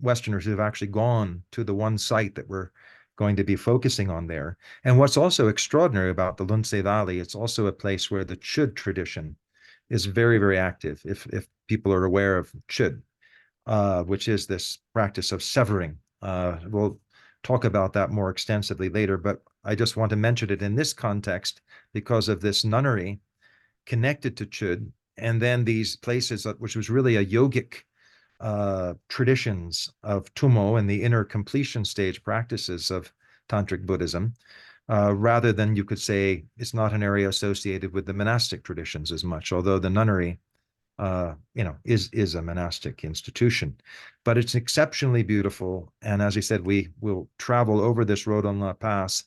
Speaker 1: Westerners who have actually gone to the one site that we're going to be focusing on there. And what's also extraordinary about the Lunse Valley, it's also a place where the Chud tradition is very, very active. If people are aware of Chud, which is this practice of severing. We'll talk about that more extensively later, but I just want to mention it in this context because of this nunnery connected to Chud, and then these places, which was really a yogic traditions of Tummo and the inner completion stage practices of Tantric Buddhism, rather than, you could say, it's not an area associated with the monastic traditions as much, although the nunnery is a monastic institution. But it's exceptionally beautiful. And as I said, we will travel over this Rodongla Pass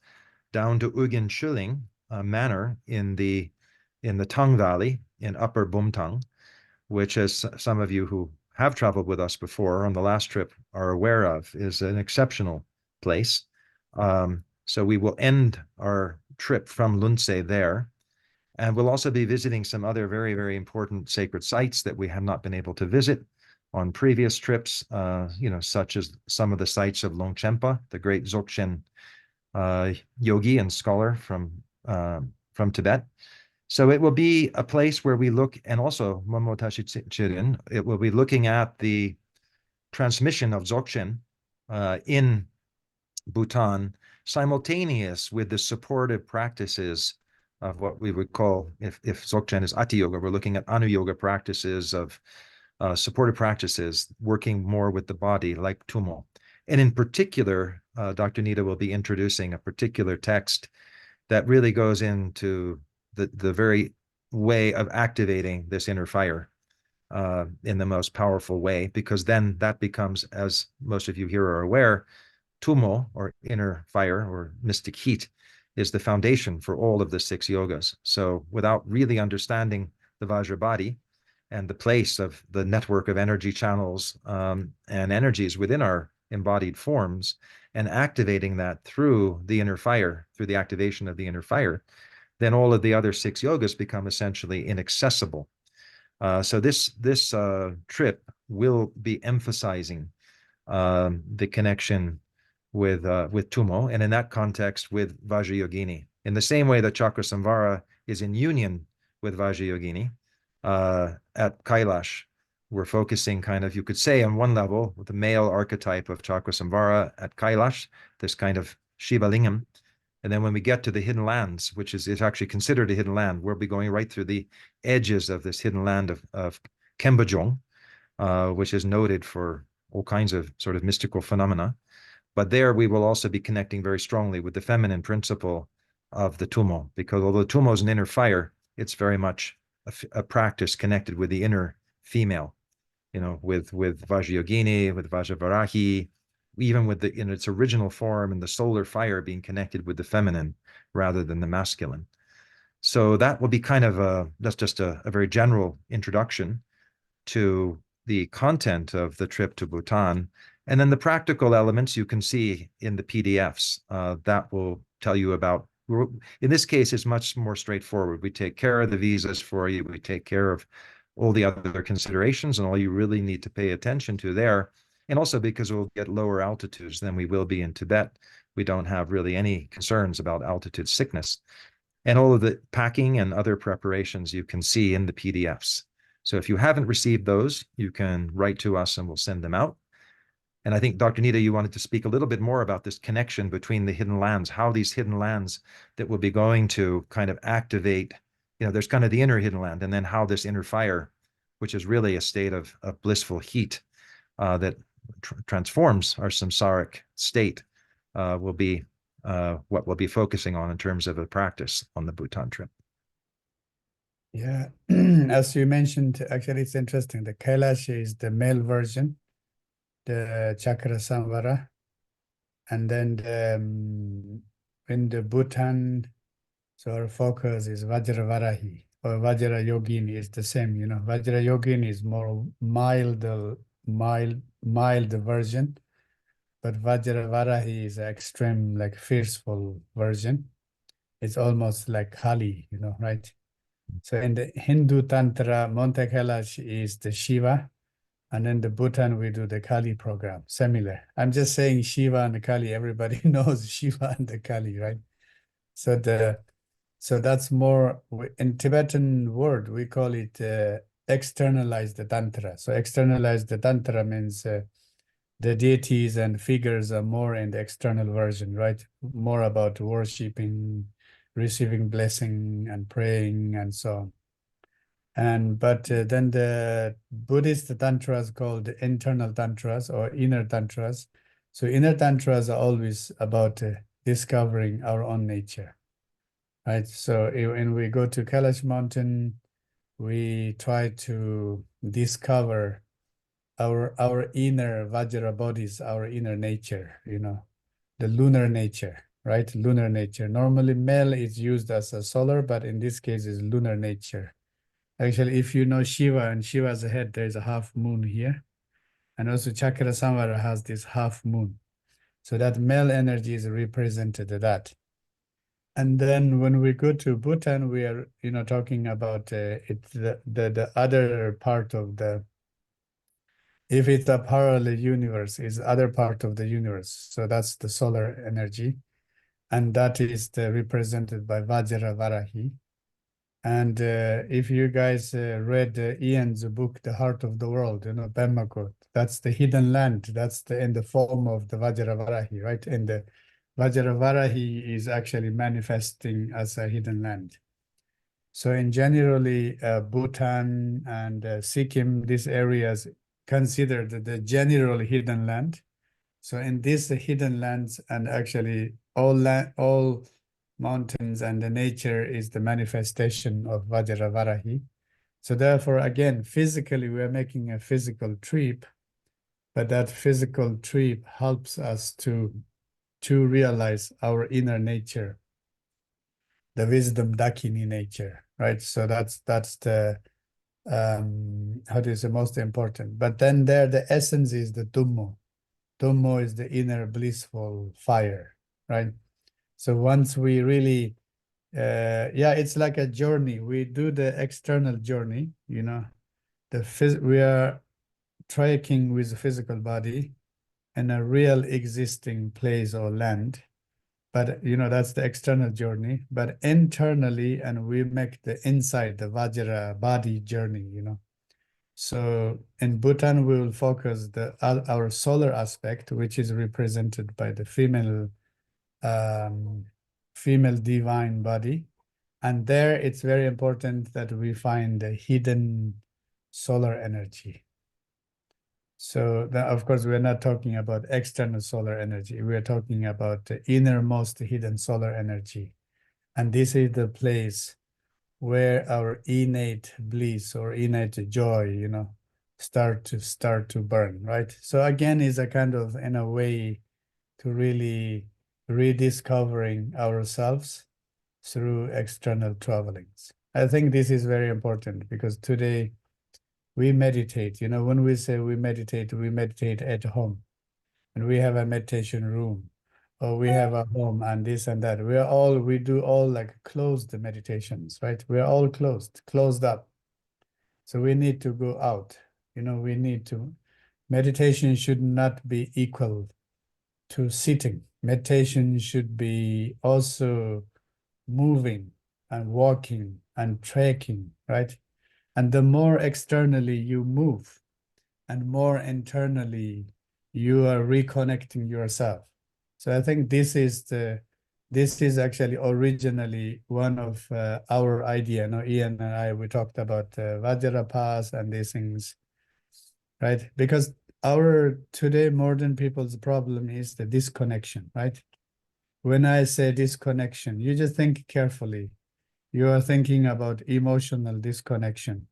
Speaker 1: down to Ugyen Chuling Manor in the Tung Valley in Upper Bumthang, which, as some of you who have traveled with us before on the last trip are aware of, is an exceptional place. So we will end our trip from Lunse there. And we'll also be visiting some other very, very important sacred sites that we have not been able to visit, on previous trips, such as some of the sites of Longchenpa, the great Dzogchen yogi and scholar from Tibet. So it will be a place where we look, and also Momotashi Chirin, it will be looking at the transmission of Dzogchen in Bhutan, simultaneous with the supportive practices of what we would call, if Dzogchen is Ati Yoga, we're looking at Anu Yoga practices of supportive practices, working more with the body, like Tumo. And in particular, Dr. Nida will be introducing a particular text that really goes into the very way of activating this inner fire in the most powerful way, because then that becomes, as most of you here are aware, Tumo, or inner fire, or mystic heat, is the foundation for all of the 6 yogas. So without really understanding the Vajra body and the place of the network of energy channels and energies within our embodied forms, and activating that through the inner fire, through the activation of the inner fire, then all of the other 6 yogas become essentially inaccessible. So this trip will be emphasizing the connection with Tumo, and in that context with Vajrayogini. In the same way that Chakrasamvara is in union with Vajrayogini, at Kailash, we're focusing kind of, you could say on one level, with the male archetype of Chakrasamvara at Kailash, this kind of Shiva Lingam. And then when we get to the hidden lands, which is actually considered a hidden land, we'll be going right through the edges of this hidden land of Kembajong, which is noted for all kinds of sort of mystical phenomena. But there we will also be connecting very strongly with the feminine principle of the Tumo, because although Tumo is an inner fire, it's very much a practice connected with the inner female, with Vajrayogini, with Vajravarahi, even with in its original form and the solar fire being connected with the feminine rather than the masculine. So that will be kind of that's just a very general introduction to the content of the trip to Bhutan. And then the practical elements you can see in the PDFs that will tell you about. In this case, it's much more straightforward. We take care of the visas for you. We take care of all the other considerations, and all you really need to pay attention to there. And also because we'll get lower altitudes than we will be in Tibet, we don't have really any concerns about altitude sickness. And all of the packing and other preparations you can see in the PDFs. So if you haven't received those, you can write to us and we'll send them out. And I think, Dr. Nida, you wanted to speak a little bit more about this connection between the hidden lands, how these hidden lands that we'll be going to kind of activate, there's kind of the inner hidden land, and then how this inner fire, which is really a state of blissful heat that transforms our samsaric state, will be what we'll be focusing on in terms of a practice on the Bhutan trip.
Speaker 3: Yeah, as you mentioned, actually, it's interesting. The Kailash is the male version, the Chakrasamvara, and then in the Bhutan, so our focus is Vajravarahi or Vajrayogini. Is the same, Vajrayogini is more mild version, but Vajravarahi is extreme, like fierceful version. It's almost like Kali, right? So in the Hindu Tantra, Monte Kailash is the Shiva, and in the Bhutan, we do the Kali program, similar. I'm just saying Shiva and the Kali, everybody knows Shiva and the Kali, right? So that's more, in Tibetan word, we call it externalize the Tantra. So externalize the Tantra means the deities and figures are more in the external version, right? More about worshiping, receiving blessing and praying and so on. But then the Buddhist tantras called internal tantras or inner tantras. So inner tantras are always about discovering our own nature, right? So when we go to Kailash Mountain, we try to discover our inner Vajra bodies, our inner nature, the lunar nature, right? Lunar nature. Normally male is used as a solar, but in this case is lunar nature. Actually, if you know Shiva and Shiva's head, there's a half moon here. And also Chakrasamvara has this half moon. So that male energy is represented at that. And then when we go to Bhutan, we are, talking about the other part of the If it's a parallel universe, is other part of the universe. So that's the solar energy. And that is represented by Vajra Varahi. And if you guys read Ian's book, The Heart of the World, Bemako, that's the hidden land. That's in the form of the Vajra Varahi, right? And the Vajra Varahi is actually manifesting as a hidden land. So in generally, Bhutan and Sikkim, these areas considered the general hidden land. So in these hidden lands, and actually all mountains and the nature is the manifestation of Vajra Varahi. So therefore, again, physically, we are making a physical trip, but that physical trip helps us to realize our inner nature, the wisdom Dakini nature, right? So that's the how do you say, most important. But then the essence is the Tummo. Tummo is the inner blissful fire, right? So once we really, it's like a journey. We do the external journey, we are trekking with the physical body in a real existing place or land. But, that's the external journey. But internally, and we make the inside, the Vajra body journey, So in Bhutan, we will focus our solar aspect, which is represented by the female divine body. And there it's very important that we find the hidden solar energy. So of course, we're not talking about external solar energy. We're talking about the innermost hidden solar energy. And this is the place where our innate bliss or innate joy, start to burn, right? So again, is a kind of, in a way, to really rediscovering ourselves through external travelings. I think this is very important because today we meditate. When we say we meditate at home, and we have a meditation room, or we have a home and this and that. We do all like closed meditations, right? We're all closed up. So we need to go out. Meditation should not be equal to sitting. Meditation should be also moving and walking and trekking, right? And the more externally you move and more internally you are reconnecting yourself. So I think this is actually originally one of our idea. Ian and I, we talked about Vajra Pass and these things, right? Because our today modern people's problem is the disconnection, right? When I say disconnection, you just think carefully. You are thinking about emotional disconnection,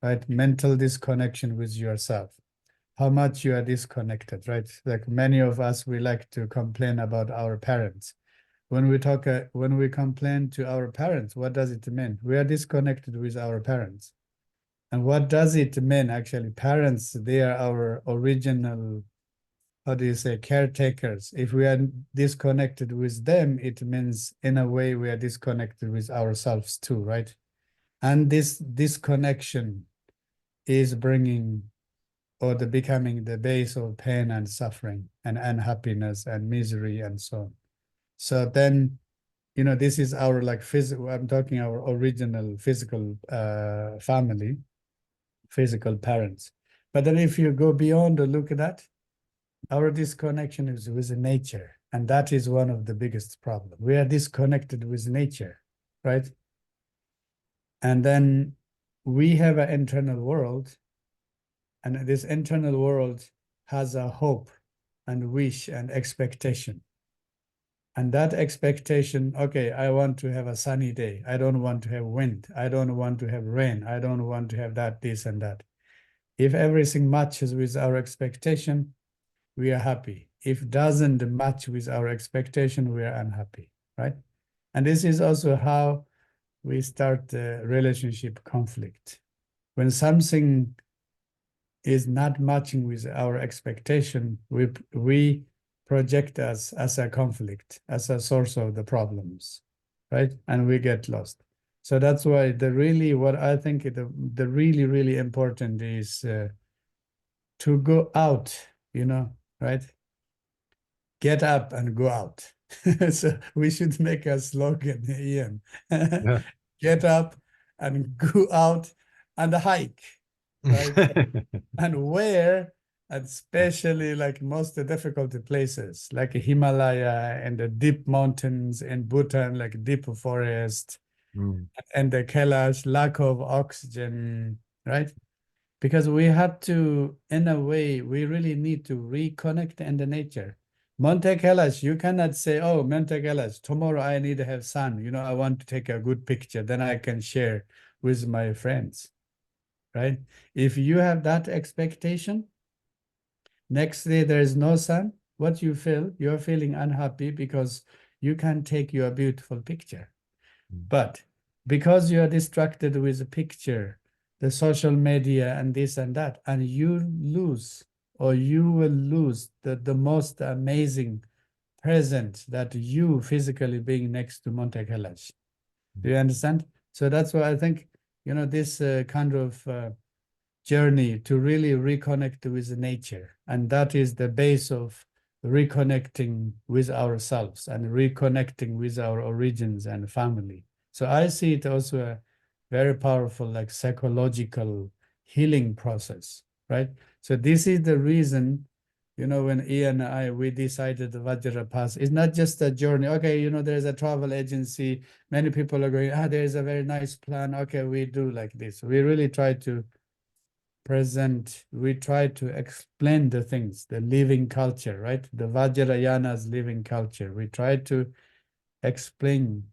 Speaker 3: right? Mental disconnection with yourself. How much you are disconnected, right? Like many of us, we like to complain about our parents. When we complain to our parents, what does it mean? We are disconnected with our parents. And what does it mean? Actually, parents, they are our original, how do you say, caretakers. If we are disconnected with them, it means in a way we are disconnected with ourselves too, right? And this disconnection is bringing or becoming the base of pain and suffering and unhappiness and misery and so on. So then, this is our like physical, I'm talking our original physical family, physical parents. But then if you go beyond or look at that, our disconnection is with nature. And that is one of the biggest problems. We are disconnected with nature, right? And then we have an internal world, and this internal world has a hope and wish and expectation. And that expectation, okay, I want to have a sunny day. I don't want to have wind. I don't want to have rain. I don't want to have that, this, and that. If everything matches with our expectation, we are happy. If doesn't match with our expectation, we are unhappy, right? And this is also how we start the relationship conflict. When something is not matching with our expectation, we project us as a conflict, as a source of the problems, right? And we get lost. So that's why what I think the really, really important is to go out, right? Get up and go out. So we should make a slogan, Ian.
Speaker 1: Yeah.
Speaker 3: Get up and go out and hike, right? And where, and especially like most difficult places, like Himalaya and the deep mountains in Bhutan, like deep forest, and the Kailash, lack of oxygen, right? Because we have to, in a way, we really need to reconnect in the nature. Monte Kailash, you cannot say, oh, Monte Kailash, tomorrow I need to have sun. I want to take a good picture, then I can share with my friends, right? If you have that expectation, next day there is no sun, what you feel, you're feeling unhappy because you can't take your beautiful picture. But because you are distracted with a picture, the social media and this and that, and you lose, or you will lose the most amazing present that you physically being next to Monte Kailash. Do you understand? So that's why I think, this kind of journey to really reconnect with nature. And that is the base of reconnecting with ourselves and reconnecting with our origins and family. So I see it also a very powerful, like psychological healing process, right? So this is the reason, when Ian and I, we decided the Vajra Pass, it's not just a journey. Okay, there's a travel agency. Many people are going, there's a very nice plan. Okay, we do like this. We really try to we try to explain the things, the living culture, right? The Vajrayana's living culture. We try to explain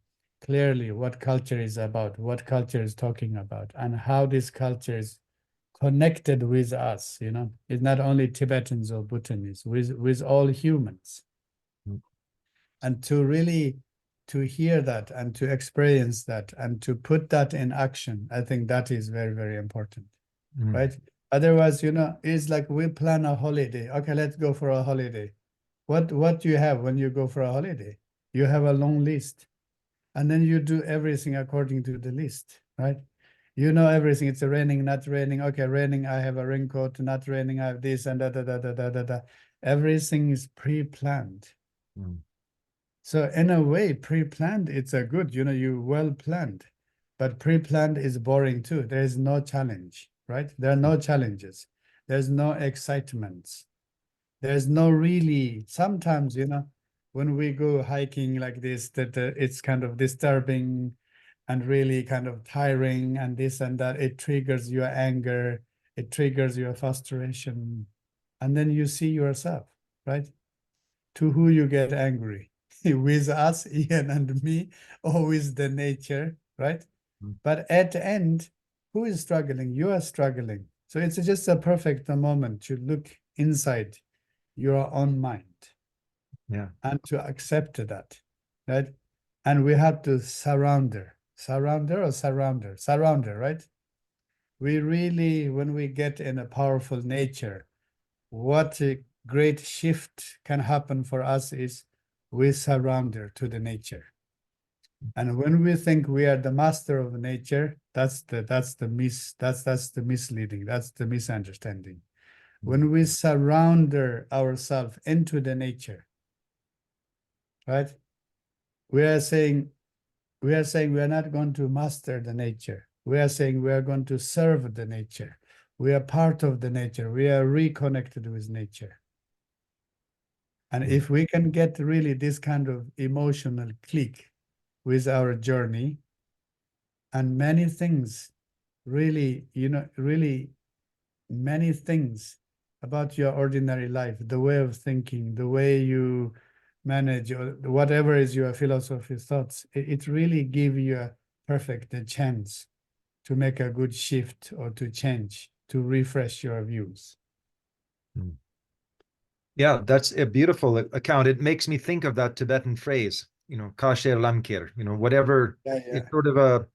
Speaker 3: clearly what culture is about, what culture is talking about, and how this culture is connected with us, It's not only Tibetans or Bhutanese, with all humans. And to really to hear that and to experience that and to put that in action, I think that is very, very important. Right? Otherwise, it's like we plan a holiday. Okay, let's go for a holiday. What do you have when you go for a holiday? You have a long list. And then you do everything according to the list, right? You know everything. It's raining, not raining. Okay, raining, I have a raincoat. Not raining, I have this and da. Everything is pre-planned. So in a way, pre-planned, it's a good, you well planned. But pre-planned is boring too. There is no challenge. Right? There are no challenges. There's no excitements. There's no really, sometimes, when we go hiking like this, that it's kind of disturbing and really kind of tiring and this and that. It triggers your anger. It triggers your frustration. And then you see yourself, right? To who you get angry, with us, Ian and me, or with the nature, right? But at the end, who is struggling? You are struggling. So it's just a perfect moment to look inside your own mind.
Speaker 1: Yeah.
Speaker 3: And to accept that, right? And we have to surrender, right? We really, when we get in a powerful nature, what a great shift can happen for us is we surrender to the nature. And when we think we are the master of nature, that's the misleading, that's the misunderstanding. When we surrender ourselves into the nature, right? We are saying we are not going to master the nature. We are saying we are going to serve the nature. We are part of the nature. We are reconnected with nature. And if we can get really this kind of emotional click with our journey, and many things, really, really many things about your ordinary life, the way of thinking, the way you manage, or whatever is your philosophy, thoughts, it really gives you a perfect chance to make a good shift or to change, to refresh your views.
Speaker 1: Yeah, that's a beautiful account. It makes me think of that Tibetan phrase, kasher lamkir, whatever. It's sort of a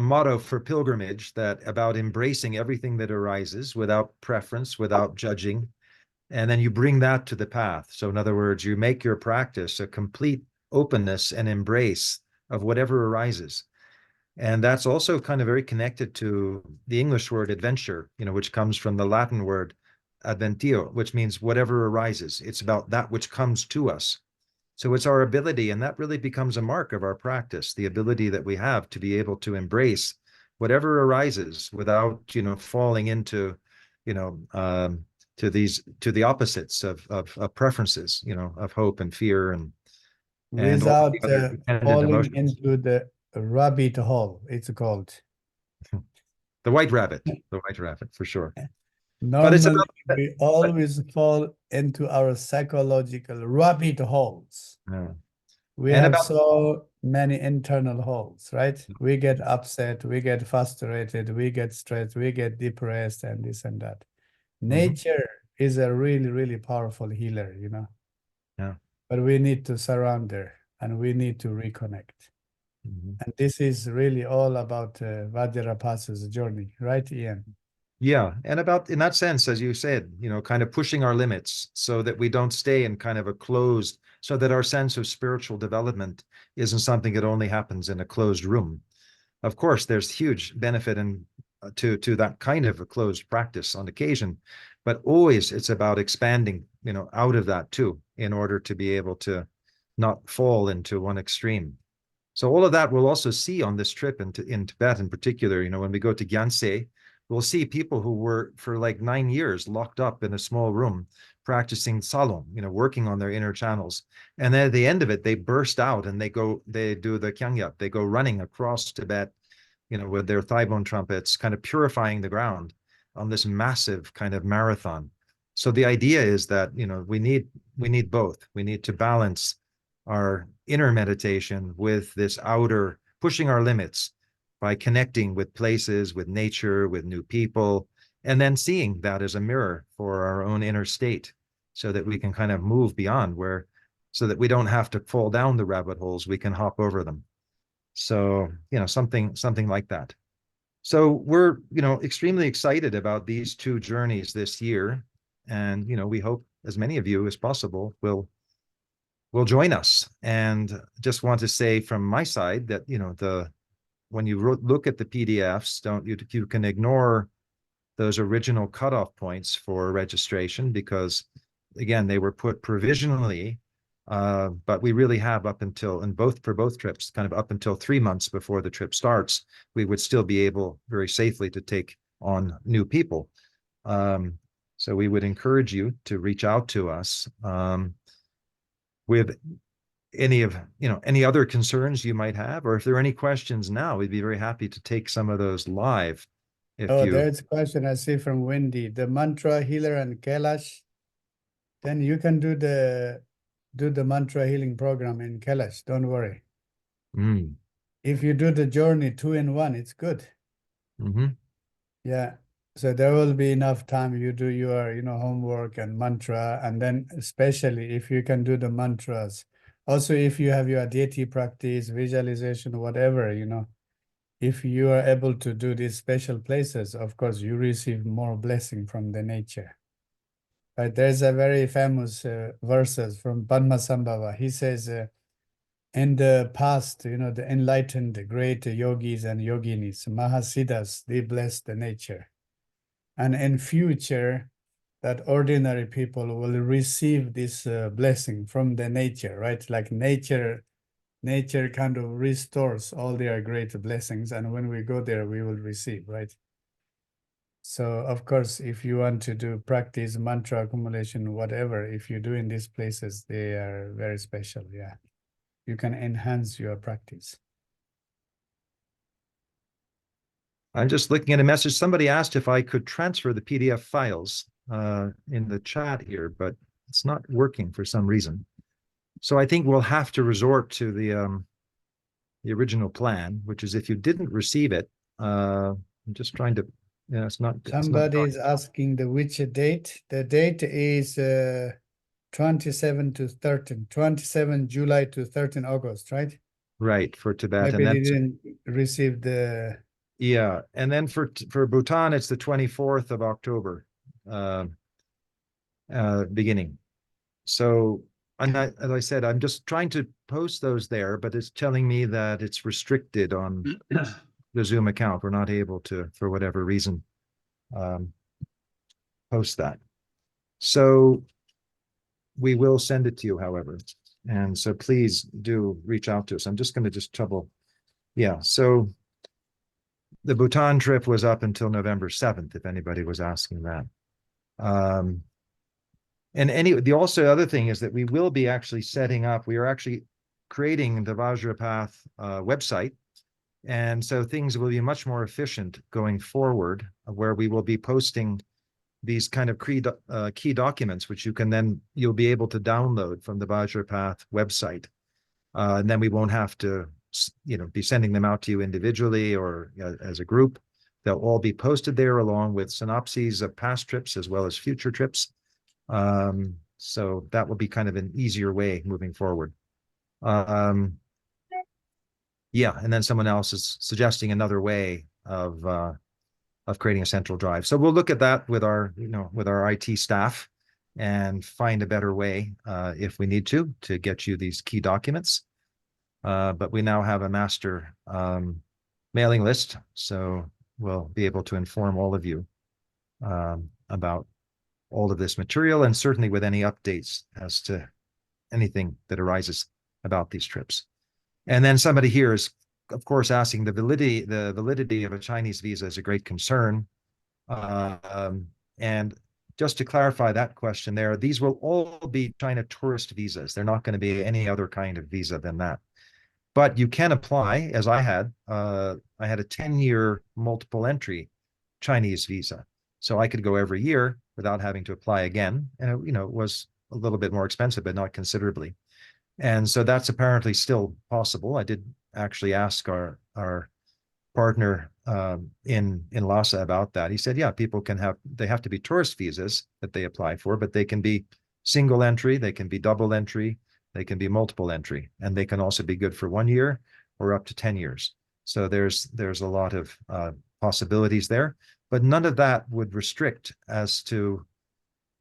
Speaker 1: motto for pilgrimage, that about embracing everything that arises without preference, without judging. And then you bring that to the path. So in other words, you make your practice a complete openness and embrace of whatever arises. And that's also kind of very connected to the English word adventure, which comes from the Latin word adventio, which means whatever arises. It's about that which comes to us. So it's our ability, and that really becomes a mark of our practice, the ability that we have to be able to embrace whatever arises without, falling into, to the opposites of preferences, of hope and fear and all
Speaker 3: Without
Speaker 1: the other dependent
Speaker 3: falling
Speaker 1: emotions.
Speaker 3: into the rabbit hole, it's called.
Speaker 1: The white rabbit, for sure. But it's
Speaker 3: Normally,
Speaker 1: about,
Speaker 3: we always fall into our psychological rabbit holes.
Speaker 1: yeah.
Speaker 3: We
Speaker 1: And
Speaker 3: have
Speaker 1: about,
Speaker 3: so many internal holes, right? We get upset, we get frustrated, we get stressed, we get depressed, and this and that. Nature is a really, really powerful healer,
Speaker 1: yeah.
Speaker 3: but we need to surround her and we need to reconnect. And this is really all about Vajra Pass's journey, right, Ian?
Speaker 1: Yeah, and about in that sense, as you said, kind of pushing our limits so that we don't stay in kind of a closed, so that our sense of spiritual development isn't something that only happens in a closed room. Of course, there's huge benefit to that kind of a closed practice on occasion, but always it's about expanding, out of that too, in order to be able to not fall into one extreme. So all of that we'll also see on this trip in Tibet in particular. When we go to Gyantse, we'll see people who were for like 9 years locked up in a small room practicing salom, working on their inner channels. And then at the end of it, they burst out and they do the kyangyap. They go running across Tibet, with their thigh bone trumpets, kind of purifying the ground on this massive kind of marathon. So the idea is that, we need both. We need to balance our inner meditation with this outer, pushing our limits by connecting with places, with nature, with new people, and then seeing that as a mirror for our own inner state so that we can kind of move beyond so that we don't have to fall down the rabbit holes, we can hop over them. So, something like that. So we're, extremely excited about these two journeys this year. And, we hope as many of you as possible will join us. And just want to say from my side that, when you look at the PDFs, you can ignore those original cutoff points for registration because, again, they were put provisionally, but we really have up until, for both trips, kind of up until 3 months before the trip starts, we would still be able very safely to take on new people. So we would encourage you to reach out to us with any other concerns you might have, or if there are any questions now, we'd be very happy to take some of those live.
Speaker 3: There's a question I see from Wendy. The mantra healer and Kailash, then you can do the mantra healing program in Kailash. Don't worry. If you do the journey 2-in-1, it's good. Yeah. So there will be enough time. You do your, homework and mantra, and then especially if you can do the mantras. Also, if you have your deity practice, visualization, whatever, if you are able to do these special places, of course, you receive more blessing from the nature. But there's a very famous verses from Padmasambhava. He says, in the past, the enlightened great yogis and yoginis, Mahasiddhas, they bless the nature. And in future, that ordinary people will receive this blessing from the nature, right? Like nature kind of restores all their great blessings. And when we go there, we will receive, right? So, of course, if you want to do practice, mantra accumulation, whatever, if you do in these places, they are very special, yeah. You can enhance your practice.
Speaker 1: I'm just looking at a message. Somebody asked if I could transfer the PDF files in the chat here, but it's not working for some reason. So I think we'll have to resort to the original plan, which is if you didn't receive it, I'm just trying to, it's not.
Speaker 3: Somebody is asking which date. The date is 27 to 13, 27 July to 13 August, right?
Speaker 1: Right, for Tibet.
Speaker 3: Maybe
Speaker 1: and
Speaker 3: they didn't receive the...
Speaker 1: Yeah, and then for Bhutan, it's the 24th of October beginning. So, as I said, I'm just trying to post those there, but it's telling me that it's restricted on the Zoom account. We're not able to, for whatever reason, post that. So we will send it to you, however. And so please do reach out to us. I'm just going to just trouble. Yeah. So the Bhutan trip was up until November 7th, if anybody was asking that. And the also other thing is that we will be actually setting up, we are actually creating the Vajra Path website. And so things will be much more efficient going forward, where we will be posting these kind of key documents, which you'll be able to download from the Vajra Path website. And then we won't have to, be sending them out to you individually or as a group. They'll all be posted there along with synopses of past trips as well as future trips. So that will be kind of an easier way moving forward. Yeah, and then someone else is suggesting another way of creating a central drive. So we'll look at that with our IT staff and find a better way if we need to get you these key documents. But we now have a master mailing list, so we'll be able to inform all of you about all of this material, and certainly with any updates as to anything that arises about these trips. And then somebody here is, of course, asking the validity of a Chinese visa is a great concern. And just to clarify that question there, these will all be China tourist visas. They're not going to be any other kind of visa than that. But you can apply, as I had a 10-year multiple entry Chinese visa. So I could go every year without having to apply again. And it was a little bit more expensive, but not considerably. And so that's apparently still possible. I did actually ask our partner in Lhasa about that. He said, yeah, people they have to be tourist visas that they apply for, but they can be single entry, they can be double entry, they can be multiple entry, and they can also be good for 1 year or up to 10 years. So there's a lot of possibilities there, but none of that would restrict as to,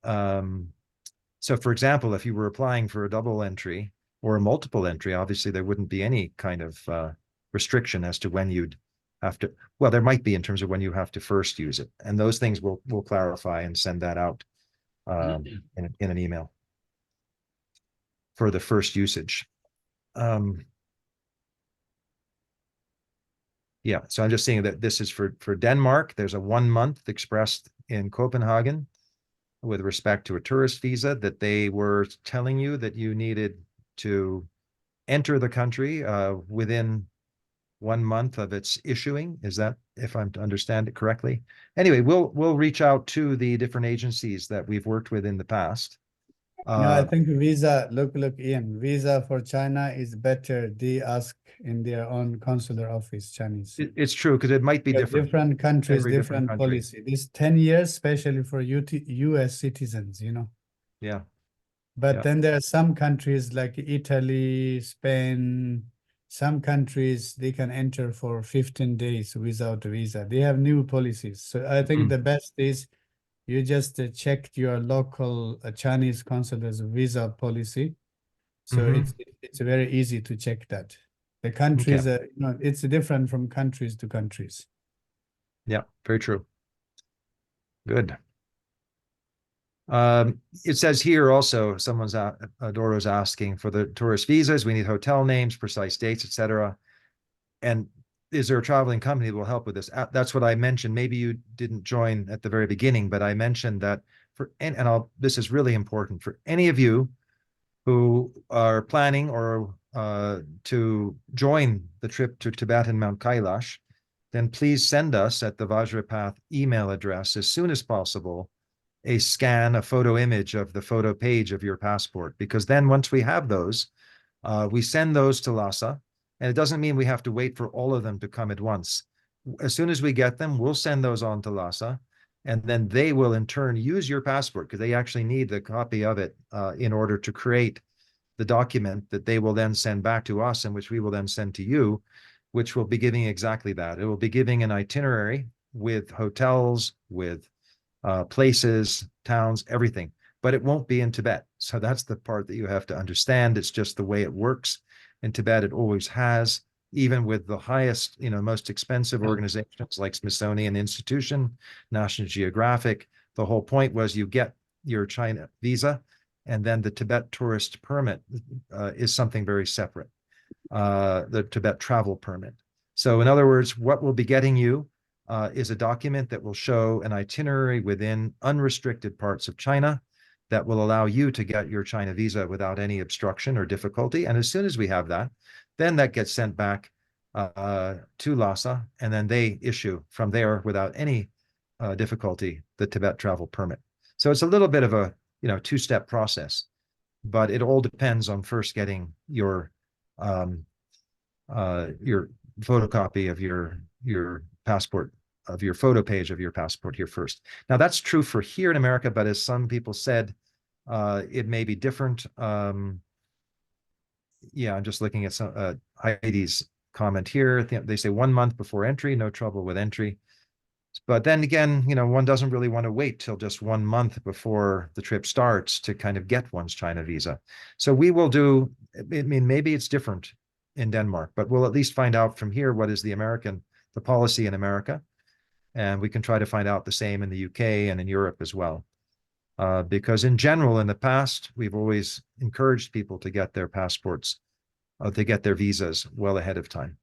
Speaker 1: so for example, if you were applying for a double entry or a multiple entry, obviously there wouldn't be any kind of restriction as to when you'd have to, well, there might be in terms of when you have to first use it. And those things we'll clarify and send that out in an email for the first usage. Yeah, so I'm just seeing that this is for Denmark. There's a 1 month expressed in Copenhagen with respect to a tourist visa that they were telling you that you needed to enter the country within 1 month of its issuing. Is that, if I'm to understand it correctly? Anyway, we'll reach out to the different agencies that we've worked with in the past.
Speaker 3: No, I think visa, look, Ian, visa for China is better. They ask in their own consular office, Chinese.
Speaker 1: It's true, because it might be different.
Speaker 3: Different countries,
Speaker 1: Every different country.
Speaker 3: policy. This 10 years, especially for US citizens,
Speaker 1: Yeah.
Speaker 3: But
Speaker 1: Yeah.
Speaker 3: then there are some countries like Italy, Spain, some countries, they can enter for 15 days without a visa. They have new policies. So I think the best is you just check your local Chinese consulate's visa policy. So it's very easy to check that. The countries, it's different from countries to countries.
Speaker 1: Yeah, very true. Good. It says here also, Adoro's asking for the tourist visas. We need hotel names, precise dates, etc. And is there a traveling company that will help with this? That's what I mentioned. Maybe you didn't join at the very beginning, but I mentioned that this is really important for any of you who are planning or to join the trip to Tibet and Mount Kailash, then please send us at the Vajra Path email address as soon as possible a photo image of the photo page of your passport, because then once we have those, we send those to Lhasa, and it doesn't mean we have to wait for all of them to come at once. As soon as we get them, we'll send those on to Lhasa, and then they will in turn use your passport, because they actually need a copy of it in order to create the document that they will then send back to us, and which we will then send to you, which will be giving exactly that. It will be giving an itinerary with hotels, with places, towns, everything, but it won't be in Tibet. So that's the part that you have to understand. It's just the way it works in Tibet. It always has, even with the highest, most expensive organizations like Smithsonian Institution, National Geographic. The whole point was you get your China visa, and then the Tibet tourist permit is something very separate, the Tibet travel permit. So in other words, what we'll be getting you is a document that will show an itinerary within unrestricted parts of China that will allow you to get your China visa without any obstruction or difficulty. And as soon as we have that, then that gets sent back to Lhasa, and then they issue from there without any difficulty the Tibet travel permit. So it's a little bit of a two-step process, but it all depends on first getting your photocopy of your passport, of your photo page of your passport here first. Now that's true for here in America, but as some people said, it may be different. Yeah, I'm just looking at some Heidi's comment here. They say 1 month before entry, no trouble with entry. But then again, one doesn't really want to wait till just 1 month before the trip starts to kind of get one's China visa. So we will do, I mean, maybe it's different in Denmark, but we'll at least find out from here what is the policy in America. And we can try to find out the same in the UK and in Europe as well. Because in general, in the past, we've always encouraged people to get their passports, to get their visas well ahead of time.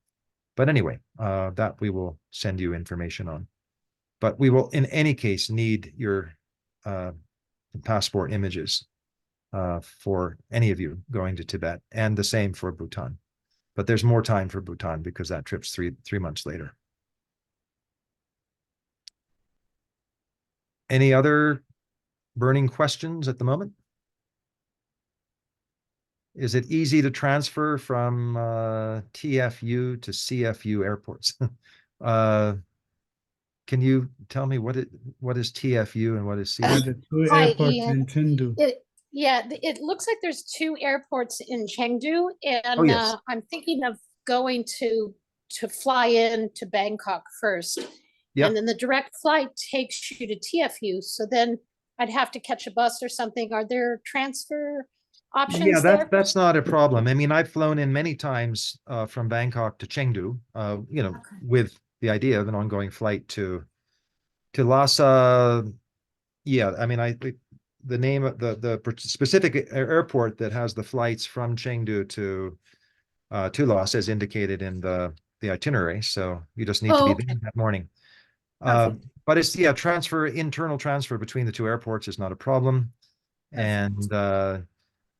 Speaker 1: But anyway, that we will send you information on. But we will, in any case, need your passport images for any of you going to Tibet, and the same for Bhutan. But there's more time for Bhutan because that trip's three months later. Any other burning questions at the moment? Is it easy to transfer from TFU to CFU airports? Can you tell me what is TFU and what is CFU?
Speaker 3: The two
Speaker 4: Hi,
Speaker 3: airports
Speaker 4: Ian.
Speaker 3: in Chengdu.
Speaker 4: It looks like there's 2 airports in Chengdu, and
Speaker 1: Oh, yes.
Speaker 4: I'm thinking of going to fly in to Bangkok first.
Speaker 1: Yep.
Speaker 4: And then the direct flight takes you to TFU. So then I'd have to catch a bus or something. Are there transfer options
Speaker 1: Yeah,
Speaker 4: there?
Speaker 1: that's not a problem. I mean, I've flown in many times from Bangkok to Chengdu,
Speaker 4: Okay.
Speaker 1: with the idea of an ongoing flight to Lhasa. Yeah, I mean, the name of the specific airport that has the flights from Chengdu to Lhasa is indicated in the itinerary. So you just need to be
Speaker 4: okay.
Speaker 1: there that morning.
Speaker 4: Perfect.
Speaker 1: But it's internal transfer between the 2 airports is not a problem.
Speaker 4: Perfect.
Speaker 1: And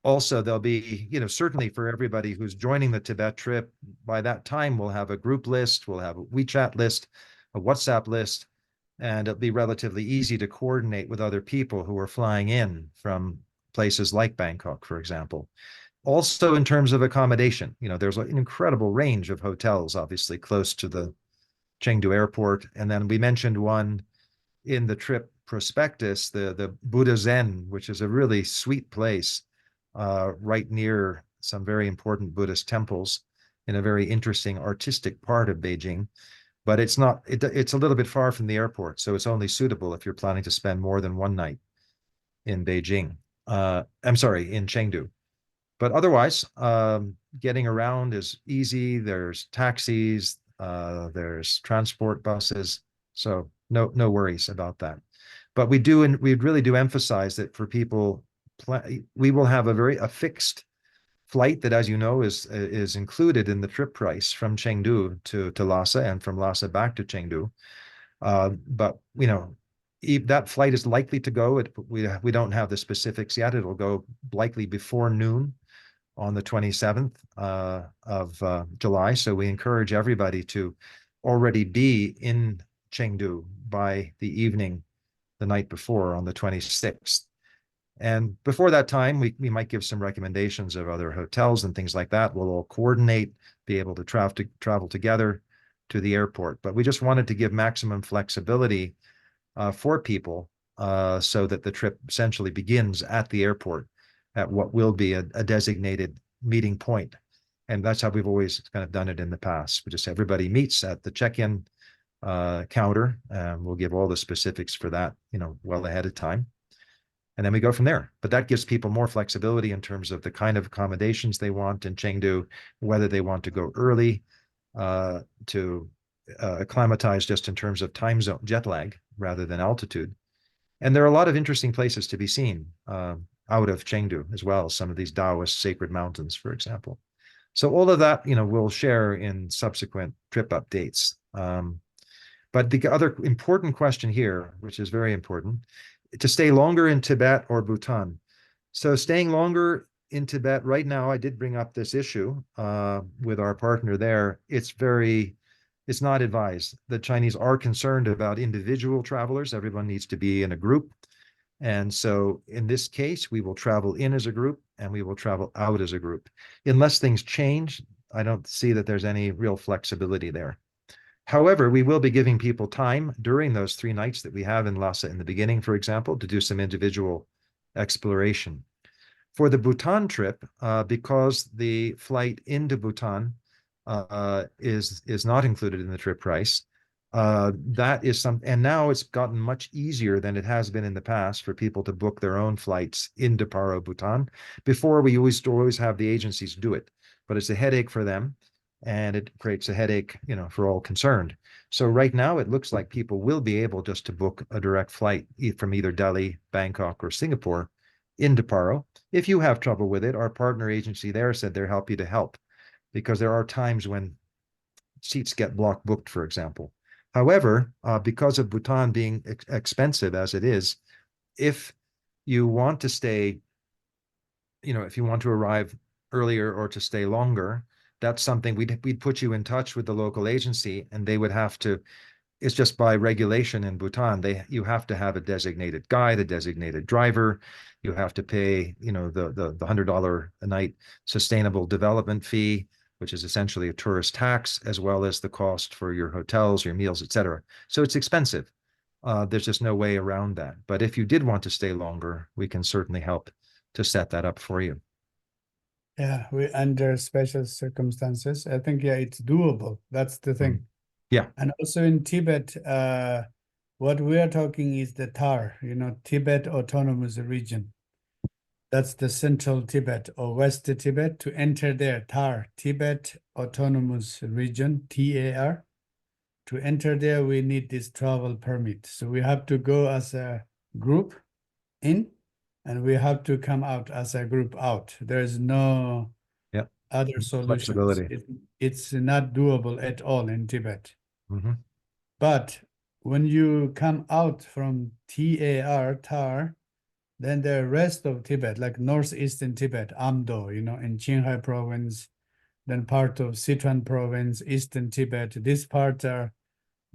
Speaker 1: also there'll be, certainly for everybody who's joining the Tibet trip, by that time we'll have a group list, we'll have a WeChat list, a WhatsApp list, and it'll be relatively easy to coordinate with other people who are flying in from places like Bangkok, for example. Also, in terms of accommodation, there's an incredible range of hotels, obviously, close to the Chengdu airport. And then we mentioned one in the trip prospectus, the Buddha Zen, which is a really sweet place right near some very important Buddhist temples in a very interesting artistic part of Beijing. But it's a little bit far from the airport, so it's only suitable if you're planning to spend more than 1 night in Beijing. I'm sorry, in Chengdu. But otherwise, getting around is easy. There's taxis, there's transport buses, so no worries about that. But we really do emphasize that for people, we will have a fixed flight that, as you know, is included in the trip price from Chengdu to Lhasa and from Lhasa back to Chengdu. But that flight is likely to go. We don't have the specifics yet. It'll go likely before noon on the 27th of July. So we encourage everybody to already be in Chengdu by the evening the night before on the 26th. And before that time, we might give some recommendations of other hotels and things like that. We'll all coordinate, be able to travel together to the airport. But we just wanted to give maximum flexibility for people so that the trip essentially begins at the airport at what will be a designated meeting point. And that's how we've always kind of done it in the past. We just everybody meets at the check-in counter, and we'll give all the specifics for that, well ahead of time. And then we go from there. But that gives people more flexibility in terms of the kind of accommodations they want in Chengdu, whether they want to go early to acclimatize just in terms of time zone jet lag rather than altitude. And there are a lot of interesting places to be seen out of Chengdu as well, some of these Taoist sacred mountains, for example. So all of that, we'll share in subsequent trip updates. But the other important question here, which is very important, to stay longer in Tibet or Bhutan. So staying longer in Tibet right now, I did bring up this issue with our partner there. It's not advised. The Chinese are concerned about individual travelers. Everyone needs to be in a group. And so in this case, we will travel in as a group and we will travel out as a group. Unless things change, I don't see that there's any real flexibility there. However, we will be giving people time during those 3 nights that we have in Lhasa in the beginning, for example, to do some individual exploration. For the Bhutan trip, because the flight into Bhutan is not included in the trip price, that is and now it's gotten much easier than it has been in the past for people to book their own flights into Paro, Bhutan. Before, we always have the agencies do it, but it's a headache for them, and it creates a headache, for all concerned. So right now, it looks like people will be able just to book a direct flight from either Delhi, Bangkok, or Singapore into Paro. If you have trouble with it, our partner agency there said they're happy to help, because there are times when seats get block booked, for example. However, because of Bhutan being expensive as it is, if you want to stay, if you want to arrive earlier or to stay longer, that's something we'd put you in touch with the local agency, and they would have to. It's just by regulation in Bhutan, you have to have a designated guide, a designated driver. You have to pay, the $100 a night sustainable development fee, which is essentially a tourist tax, as well as the cost for your hotels, your meals, etc. So it's expensive. There's just no way around that. But if you did want to stay longer, we can certainly help to set that up for you.
Speaker 3: Yeah, we under special circumstances. I think, it's doable. That's the thing.
Speaker 1: Yeah.
Speaker 3: And also in Tibet, what we are talking is the TAR, Tibet Autonomous Region. That's the central Tibet or West Tibet. To enter there, TAR, Tibet Autonomous Region, TAR. To enter there, we need this travel permit. So we have to go as a group in, and we have to come out as a group out. There's no other solutions.
Speaker 1: Flexibility.
Speaker 3: It's not doable at all in Tibet.
Speaker 1: Mm-hmm.
Speaker 3: But when you come out from TAR, then the rest of Tibet, like northeastern Tibet, Amdo, in Qinghai province, then part of Sichuan province, eastern Tibet, this part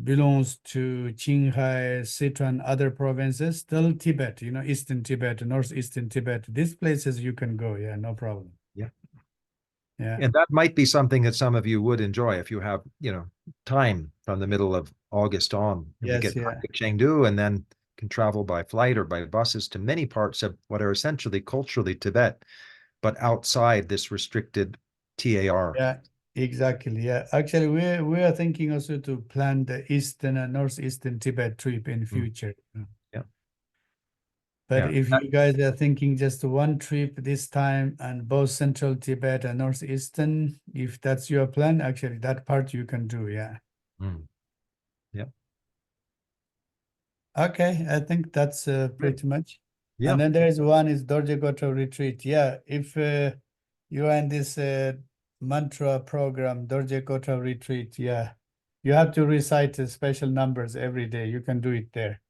Speaker 3: belongs to Qinghai, Sichuan, other provinces, still Tibet, eastern Tibet, northeastern Tibet. These places you can go, no problem. Yeah.
Speaker 1: And that might be something that some of you would enjoy if you have, time from the middle of August on. And we get back to Chengdu and then can travel by flight or by buses to many parts of what are essentially culturally Tibet, but outside this restricted TAR.
Speaker 3: Yeah, exactly. Yeah, actually, we are thinking also to plan the eastern and northeastern Tibet trip in future.
Speaker 1: Yeah.
Speaker 3: But if you guys are thinking just one trip this time and both central Tibet and northeastern, if that's your plan, actually that part you can do. Yeah.
Speaker 1: Yeah.
Speaker 3: Okay, I think that's pretty much.
Speaker 1: Yeah.
Speaker 3: And then there is one is Dorje Goto retreat. Yeah, if you are in this mantra program, Dorje Goto retreat, you have to recite special numbers every day. You can do it there.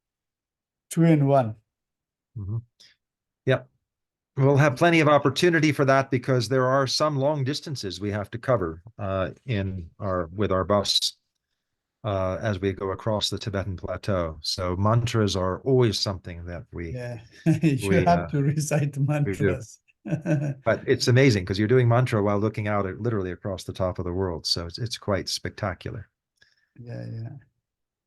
Speaker 3: 2 in 1.
Speaker 1: Mm-hmm. Yep. We'll have plenty of opportunity for that because there are some long distances we have to cover with our bus as we go across the Tibetan plateau. So mantras are always something that we
Speaker 3: have to recite mantras.
Speaker 1: But it's amazing because you're doing mantra while looking out at literally across the top of the world. So it's quite spectacular.
Speaker 3: Yeah.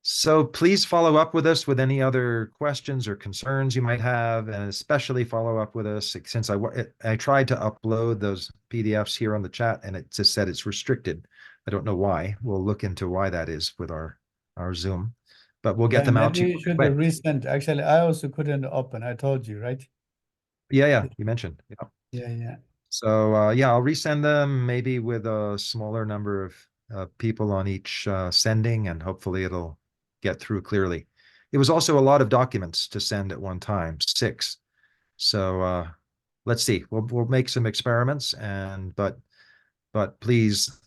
Speaker 1: So please follow up with us with any other questions or concerns you might have, and especially follow up with us since I tried to upload those PDFs here on the chat and it just said it's restricted. I don't know why. We'll look into why that is with our Zoom, but we'll get them out to you.
Speaker 3: Maybe you should resend. Actually, I also couldn't open. I told you, right?
Speaker 1: Yeah. You mentioned.
Speaker 3: Yeah.
Speaker 1: So I'll resend them maybe with a smaller number of people on each sending, and hopefully it'll get through clearly. it was also a lot of documents to send at one time, 6. So let's see. We'll make some experiments, but please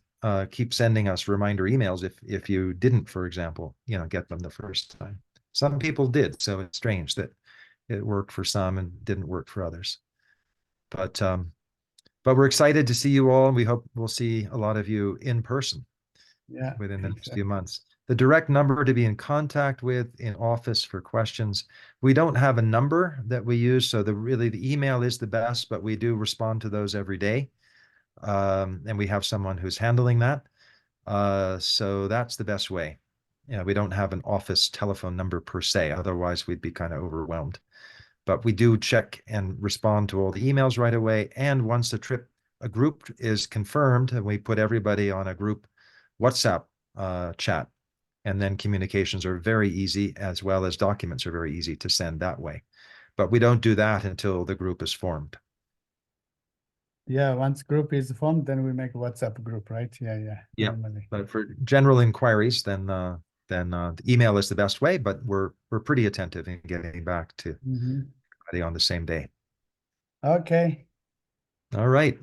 Speaker 1: keep sending us reminder emails if you didn't, for example, get them the first time. Some people did, so it's strange that it worked for some and didn't work for others. But we're excited to see you all, and we hope we'll see a lot of you in person within the next few months. The direct number to be in contact with in office for questions, we don't have a number that we use, so the email is the best, but we do respond to those every day. And we have someone who's handling that. So that's the best way. We don't have an office telephone number per se, otherwise we'd be kind of overwhelmed. But we do check and respond to all the emails right away. And once a group is confirmed, and we put everybody on a group WhatsApp chat, and then communications are very easy, as well as documents are very easy to send that way. But we don't do that until the group is formed.
Speaker 3: Yeah, once group is formed, then we make a WhatsApp group, right? Yeah. Normally.
Speaker 1: But for general inquiries, then the email is the best way, but we're pretty attentive in getting back to everybody on the same day.
Speaker 3: Okay.
Speaker 1: All right.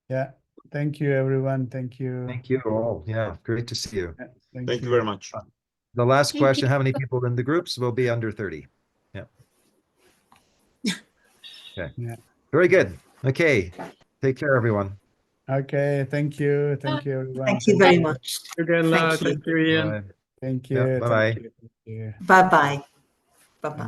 Speaker 3: Yeah. Thank you, everyone. Thank you.
Speaker 1: Thank you all. Yeah, great to see you.
Speaker 3: Yeah,
Speaker 5: Thank you very much.
Speaker 1: The last
Speaker 4: Thank
Speaker 1: question,
Speaker 4: you.
Speaker 1: how many people in the groups will be under 30? Yeah. Okay.
Speaker 3: Yeah.
Speaker 1: Very good. Okay. Take care, everyone.
Speaker 3: Okay. Thank you. Thank you, everyone.
Speaker 6: Thank you very much.
Speaker 7: Thank you.
Speaker 6: Thank you.
Speaker 3: Thank
Speaker 1: Yeah,
Speaker 3: you.
Speaker 1: bye-bye.
Speaker 3: Thank you.
Speaker 6: Bye-bye. Bye-bye.